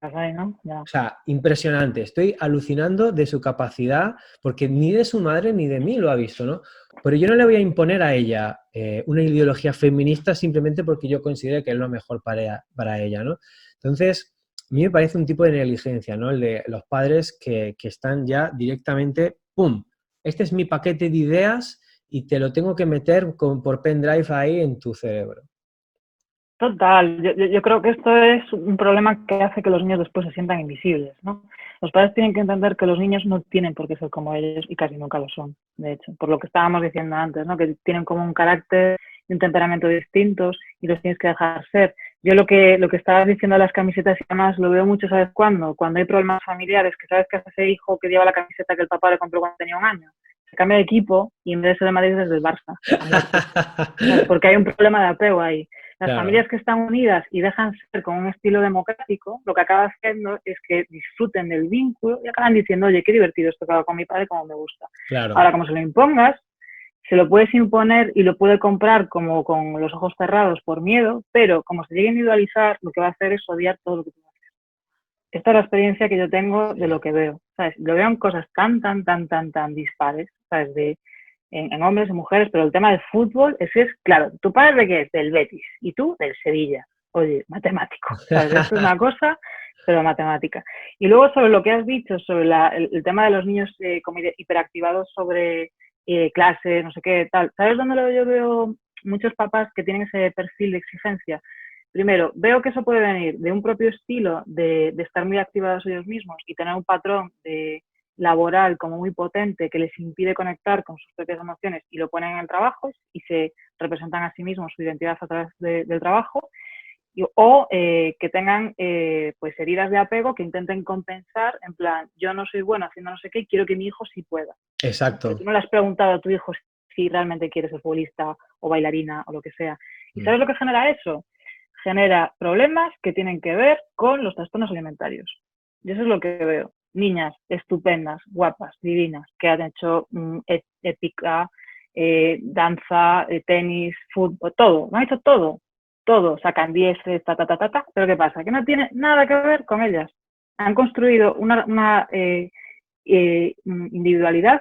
o sea, impresionante. Estoy alucinando de su capacidad, porque ni de su madre ni de mí lo ha visto, ¿no? Pero yo no le voy a imponer a ella una ideología feminista simplemente porque yo considero que es lo mejor para ella, ¿no? Entonces, a mí me parece un tipo de negligencia, ¿no? El de los padres que están ya directamente, ¡pum! Este es mi paquete de ideas y te lo tengo que meter por pendrive ahí en tu cerebro. Total, yo creo que esto es un problema que hace que los niños después se sientan invisibles, ¿no? Los padres tienen que entender que los niños no tienen por qué ser como ellos y casi nunca lo son, de hecho, por lo que estábamos diciendo antes, ¿no? Que tienen como un carácter y un temperamento distintos y los tienes que dejar ser. Yo lo que estabas diciendo de las camisetas y demás lo veo mucho, ¿sabes cuándo? Cuando hay problemas familiares, que sabes que hace ese hijo que lleva la camiseta que el papá le compró cuando tenía 1 año, se cambia de equipo y en vez de ser de Madrid es del Barça, a muerte. Porque hay un problema de apego ahí. Las Claro, familias que están unidas y dejan ser con un estilo democrático, lo que acaba haciendo es que disfruten del vínculo y acaban diciendo, oye, qué divertido esto que hago con mi padre, como me gusta. claro, Ahora, como se lo impongas, se lo puedes imponer y lo puede comprar como con los ojos cerrados por miedo, pero como se llegue a individualizar, lo que va a hacer es odiar todo lo que tú haces. Esta es la experiencia que yo tengo de sí, lo que veo, ¿sabes? Lo veo en cosas tan dispares, ¿sabes? En hombres y mujeres, pero el tema del fútbol es claro, tu padre de qué es, del Betis y tú del Sevilla. Oye, matemático, ¿sabes? Esto es una cosa, pero matemática. Y luego sobre lo que has dicho, sobre el tema de los niños como hiperactivados sobre clase, no sé qué, tal. ¿Sabes dónde yo veo muchos papás que tienen ese perfil de exigencia? Primero, veo que eso puede venir de un propio estilo de estar muy activados ellos mismos y tener un patrón laboral como muy potente que les impide conectar con sus propias emociones y lo ponen en el trabajo y se representan a sí mismos su identidad a través del trabajo, o que tengan pues heridas de apego que intenten compensar en plan, yo no soy bueno haciendo no sé qué y quiero que mi hijo sí pueda, ¿no? Pero exacto. tú no le has preguntado a tu hijo si realmente quiere ser futbolista o bailarina o lo que sea. ¿Y Mm. sabes lo que genera eso? Genera problemas que tienen que ver con los trastornos alimentarios. Y eso es lo que veo. Niñas estupendas, guapas, divinas, que han hecho épica, danza, tenis, fútbol, todo, lo han hecho todo, todo, sacan 10, pero ¿qué pasa? Que no tiene nada que ver con ellas. Han construido una individualidad,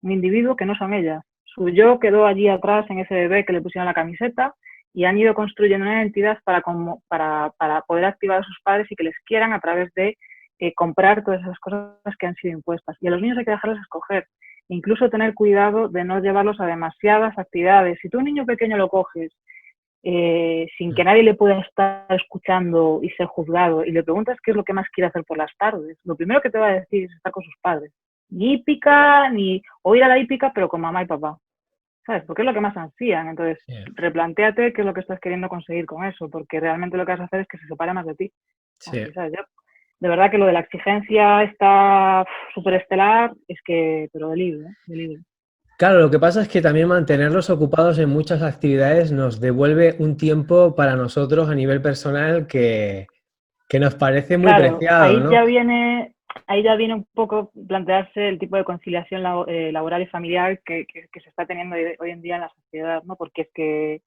un individuo que no son ellas. Su yo quedó allí atrás en ese bebé que le pusieron la camiseta y han ido construyendo una identidad para poder activar a sus padres y que les quieran a través de comprar todas esas cosas que han sido impuestas. Y a los niños hay que dejarles escoger. Incluso tener cuidado de no llevarlos a demasiadas actividades. Si tú a un niño pequeño lo coges sin que nadie le pueda estar escuchando y ser juzgado y le preguntas qué es lo que más quiere hacer por las tardes, lo primero que te va a decir es estar con sus padres. Ni hípica, ni o ir a la hípica, pero con mamá y papá. ¿Sabes? Porque es lo que más ansían. Entonces, Sí, replantéate qué es lo que estás queriendo conseguir con eso, porque realmente lo que vas a hacer es que se separe más de ti. sí. Así, ¿sabes? Yo, de verdad que lo de la exigencia está súper estelar, es que, pero de libro, ¿eh? De libro. Claro, lo que pasa es que también mantenerlos ocupados en muchas actividades nos devuelve un tiempo para nosotros a nivel personal que nos parece muy Claro, preciado, ¿no? ahí ya viene un poco plantearse el tipo de conciliación laboral y familiar que se está teniendo hoy en día en la sociedad, ¿no? Porque es que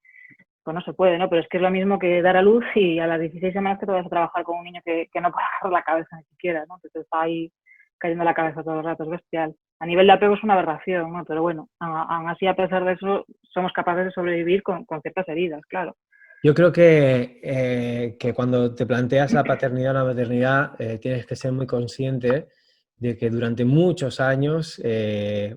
pues no se puede, ¿no? Pero es que es lo mismo que dar a luz y a las 16 semanas que te vas a trabajar con un niño que no puede agarrar la cabeza ni siquiera, ¿no? Que te está ahí cayendo la cabeza todo el rato, es bestial. A nivel de apego es una aberración, ¿no? Pero bueno, aún así, a pesar de eso, somos capaces de sobrevivir con ciertas heridas, claro. Yo creo que cuando te planteas la paternidad o la maternidad, tienes que ser muy consciente de que durante muchos años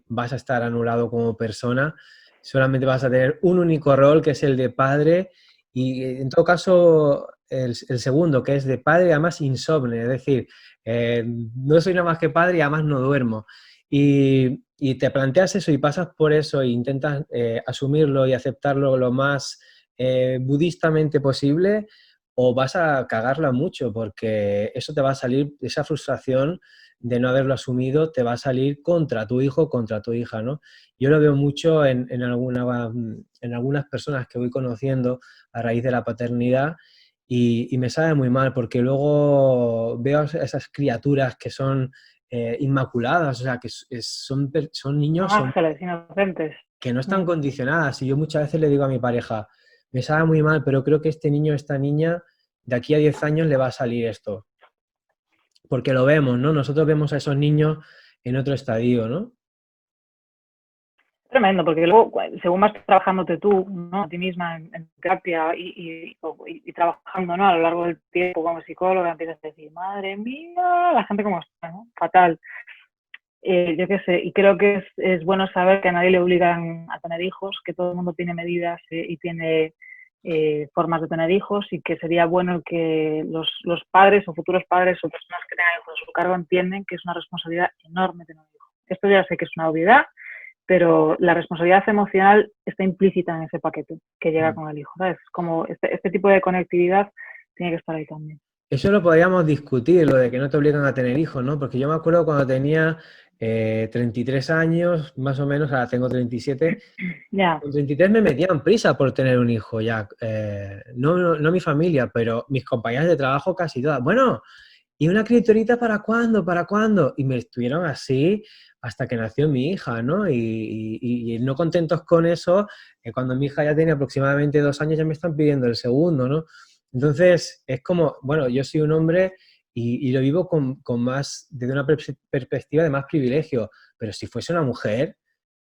vas a estar anulado como persona, solamente vas a tener un único rol, que es el de padre, y en todo caso el segundo, que es de padre y además insomne, es decir, no soy nada más que padre y además no duermo. Y te planteas eso y pasas por eso e intentas asumirlo y aceptarlo lo más budistamente posible, o vas a cagarla mucho porque eso te va a salir, esa frustración de no haberlo asumido te va a salir contra tu hijo, contra tu hija, ¿no? Yo lo veo mucho en algunas personas que voy conociendo a raíz de la paternidad y me sabe muy mal porque luego veo a esas criaturas que son inmaculadas, o sea, que son niños, son Ángeles inocentes. que no están condicionadas. Y yo muchas veces le digo a mi pareja, me sabe muy mal, pero creo que este niño, esta niña, de aquí a 10 años le va a salir esto. Porque lo vemos, ¿no? Nosotros vemos a esos niños en otro estadio, ¿no? Tremendo, porque luego, según vas trabajándote tú, ¿no? A ti misma en terapia y trabajando, ¿no? A lo largo del tiempo como psicóloga, empiezas a decir, madre mía, la gente como está, ¿no? Fatal. Yo qué sé, y creo que es bueno saber que a nadie le obligan a tener hijos, que todo el mundo tiene medidas y tiene formas de tener hijos y que sería bueno que los padres o futuros padres o personas que tengan hijos a su cargo entienden que es una responsabilidad enorme tener un hijo. Esto ya sé que es una obviedad, pero la responsabilidad emocional está implícita en ese paquete que llega con el hijo, ¿sabes? Como este tipo de conectividad tiene que estar ahí también. Eso lo podríamos discutir, lo de que no te obligan a tener hijos, ¿no? Porque yo me acuerdo cuando tenía 33 años, más o menos, ahora tengo 37. Ya. Con 33 me metían prisa por tener un hijo ya. No mi familia, pero mis compañeras de trabajo casi todas. Bueno, ¿y una criaturita para cuándo? ¿Para cuándo? Y me estuvieron así hasta que nació mi hija, ¿no? Y no contentos con eso, cuando mi hija ya tiene aproximadamente 2 años ya me están pidiendo el segundo, ¿no? Entonces, es como, bueno, yo soy un hombre y lo vivo con más, desde una perspectiva de más privilegio, pero si fuese una mujer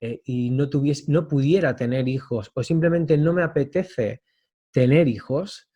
y no pudiera tener hijos o simplemente no me apetece tener hijos,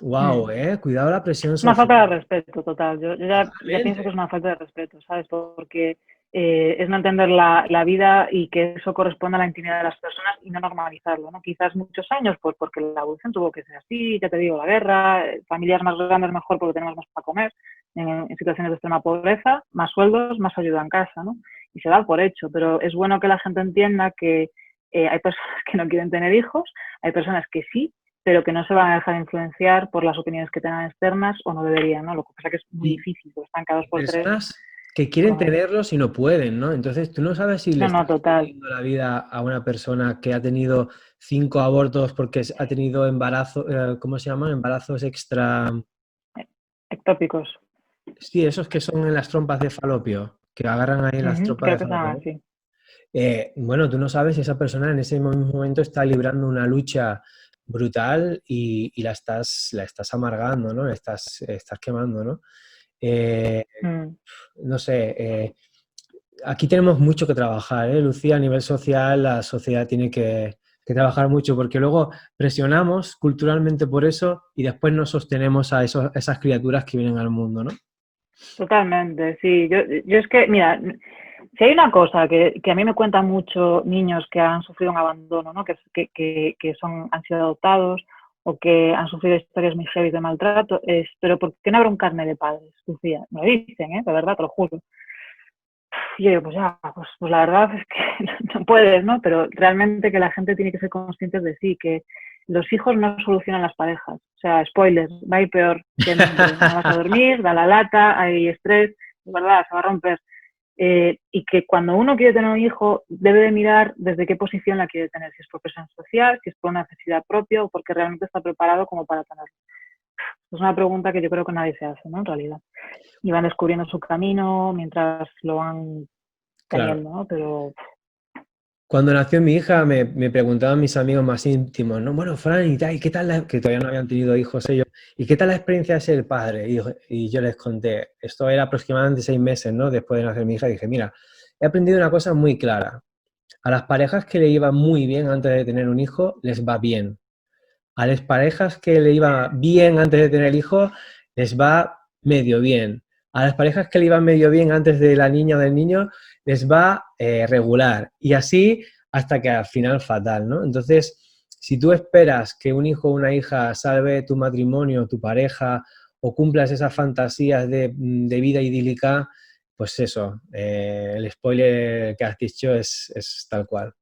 wow, Mm. cuidado la presión Una falta de social. respeto total. Yo ya pienso que Totalmente. es una falta de respeto, ¿sabes? Porque es no entender la vida y que eso corresponde a la intimidad de las personas y no normalizarlo, ¿no? Quizás muchos años, pues porque la evolución tuvo que ser así, ya te digo, la guerra, familias más grandes mejor porque tenemos más para comer, en situaciones de extrema pobreza, más sueldos, más ayuda en casa, ¿no? Y se da por hecho, pero es bueno que la gente entienda que hay personas que no quieren tener hijos, hay personas que sí, pero que no se van a dejar influenciar por las opiniones que tengan externas o no deberían, ¿no? Lo que pasa es que es muy Y, difícil, porque están cada dos y por tres personas que quieren con eso. tenerlos y no pueden, ¿no? Entonces tú no sabes si le No, no, estás total. jodiendo la vida a una persona que ha tenido 5 abortos porque ha tenido embarazo, ¿cómo se llaman? Embarazos extra. Ectópicos. Sí, esos que son en las trompas de falopio, que agarran ahí las trompas Creo de que se falopio, llama ¿no? así. Bueno, tú no sabes si esa persona en ese mismo momento está librando una lucha brutal y la estás amargando, ¿no? La estás quemando, ¿no? Eh, Mm. no sé, aquí tenemos mucho que trabajar, ¿eh, Lucía? A nivel social, la sociedad tiene que trabajar mucho porque luego presionamos culturalmente por eso y después no sostenemos a esas criaturas que vienen al mundo, ¿no? Totalmente, sí. Yo es que, mira, si hay una cosa que a mí me cuentan mucho niños que han sufrido un abandono, ¿no? Que han sido adoptados o que han sufrido historias muy heavy de maltrato, pero ¿por qué no habrá un carnet de padres, Lucía? Me lo dicen, ¿eh? De verdad, te lo juro. Y yo digo, pues ya, pues la verdad es que no puedes, ¿no? Pero realmente que la gente tiene que ser consciente de sí, que los hijos no solucionan las parejas. O sea, spoiler, va a ir peor siempre. No vas a dormir, da la lata, hay estrés, de verdad, se va a romper. Y que cuando uno quiere tener un hijo, debe de mirar desde qué posición la quiere tener, si es por presión social, si es por una necesidad propia o porque realmente está preparado como para tenerlo. Es una pregunta que yo creo que nadie se hace, ¿no? En realidad. Y van descubriendo su camino mientras lo van Claro. teniendo, ¿no? Pero Cuando nació mi hija me preguntaban mis amigos más íntimos, ¿no? Bueno, Fran, ¿y tal? ¿Y qué tal que todavía no habían tenido hijos ellos? ¿Y qué tal la experiencia de ser padre? Y yo les conté, esto era aproximadamente 6 meses, ¿no? Después de nacer mi hija, dije, mira, he aprendido una cosa muy clara. A las parejas que le iba muy bien antes de tener un hijo, les va bien. A las parejas que le iba bien antes de tener el hijo, les va medio bien. A las parejas que le iban medio bien antes de la niña o del niño, les va regular. Y así hasta que al final fatal, ¿no? Entonces, si tú esperas que un hijo o una hija salve tu matrimonio, tu pareja, o cumplas esas fantasías de vida idílica, pues eso, el spoiler que has dicho es tal cual.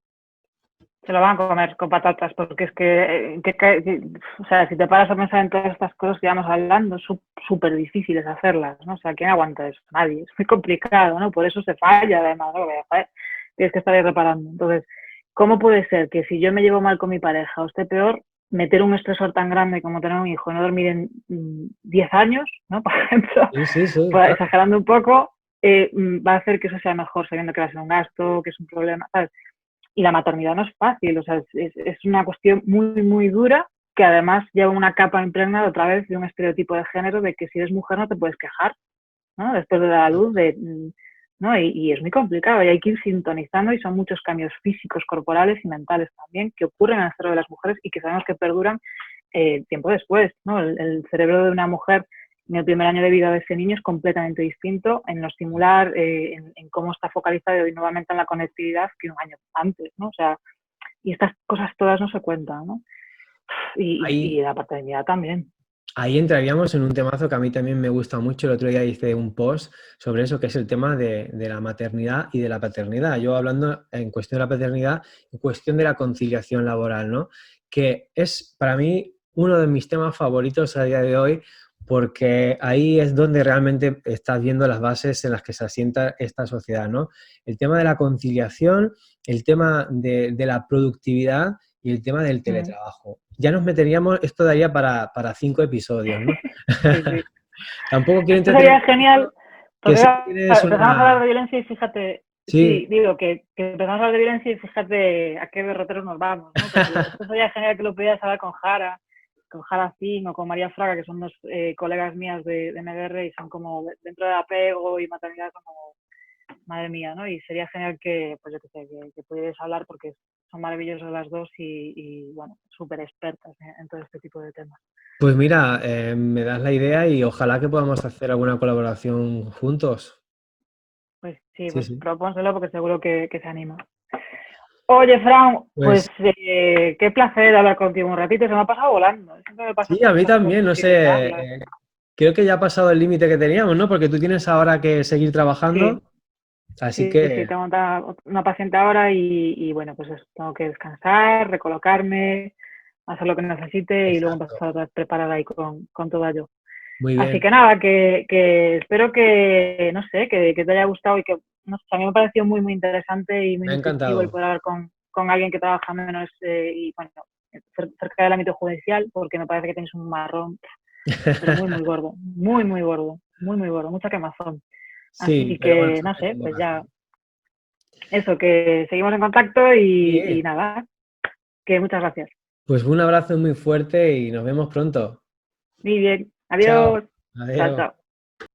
se lo van a comer con patatas, porque es o sea, si te paras a pensar en todas estas cosas que vamos hablando, es súper difíciles hacerlas, ¿no? O sea, ¿quién aguanta eso? Nadie. Es muy complicado, ¿no? Por eso se falla, además, ¿no? Tienes que estar ahí reparando. Entonces, ¿cómo puede ser que si yo me llevo mal con mi pareja o esté peor, meter un estresor tan grande como tener un hijo y no dormir en 10 años, ¿no? Por ejemplo, Sí, sí, sí, pues, claro. exagerando un poco, va a hacer que eso sea mejor, sabiendo que va a ser un gasto, que es un problema, ¿sabes? Y la maternidad no es fácil, o sea, es una cuestión muy, muy dura que además lleva una capa impregnada otra vez de un estereotipo de género de que si eres mujer no te puedes quejar, ¿no? Después de dar a luz, ¿no? Y es muy complicado y hay que ir sintonizando y son muchos cambios físicos, corporales y mentales también que ocurren en el cerebro de las mujeres y que sabemos que perduran tiempo después, ¿no? El cerebro de una mujer en el primer año de vida de ese niño es completamente distinto en lo estimular, en cómo está focalizado y nuevamente en la conectividad que un año antes, ¿no? O sea, y estas cosas todas no se cuentan, ¿no? Y Ahí, la paternidad también. Ahí entraríamos en un temazo que a mí también me gusta mucho. El otro día hice un post sobre eso, que es el tema de la maternidad y de la paternidad. Yo hablando en cuestión de la paternidad, en cuestión de la conciliación laboral, ¿no? Que es para mí uno de mis temas favoritos a día de hoy, porque ahí es donde realmente estás viendo las bases en las que se asienta esta sociedad, ¿no? El tema de la conciliación, el tema de la productividad y el tema del Mm. teletrabajo. Ya nos meteríamos, esto daría para 5 episodios, ¿no? Sí, sí. Tampoco quiero Esto entretener, sería genial, que porque sé que tienes empezamos a hablar una... de violencia y fíjate, Sí, sí, digo que empezamos a hablar de violencia y fíjate a qué derroteros nos vamos, ¿no? Porque esto sería genial que lo pudieras hablar con Jara Zin o con María Fraga, que son dos colegas mías de MDR y son como dentro de apego y maternidad, son como, madre mía, ¿no? Y sería genial que, pues yo qué sé, que pudierais hablar porque son maravillosas las dos y bueno, súper expertas en todo este tipo de temas. pues mira, me das la idea y ojalá que podamos hacer alguna colaboración juntos. Pues sí, Sí, pues sí. propónselo porque seguro que se anima. Oye, Fran, pues Pues qué placer hablar contigo un ratito, se me ha pasado volando. Siempre me pasan sí, a mí muchas también, cosas no que se sé, hablan. creo que ya ha pasado el límite que teníamos, ¿no? Porque tú tienes ahora que seguir Sí, trabajando, así sí, que tengo una paciente ahora y bueno, pues eso, tengo que descansar, recolocarme, hacer lo que necesite y luego exacto, empezar a preparar ahí con todo ello. muy Así bien, que nada, que espero que, no sé, que te haya gustado y que, no sé, a mí me ha parecido muy, muy interesante y muy me ha nutritivo el encantado. poder hablar con alguien que trabaja menos y, bueno, cerca del ámbito judicial, porque me parece que tienes un marrón, pero muy, muy gordo, muy, muy gordo, muy, muy gordo, mucha quemazón. Sí, Así pero bueno, que, estoy no sé, aprendiendo pues más. ya, eso, que seguimos en contacto y Sí, nada, que muchas gracias. pues un abrazo muy fuerte y nos vemos pronto. Muy bien, Chao, adiós, chao, adiós. chao.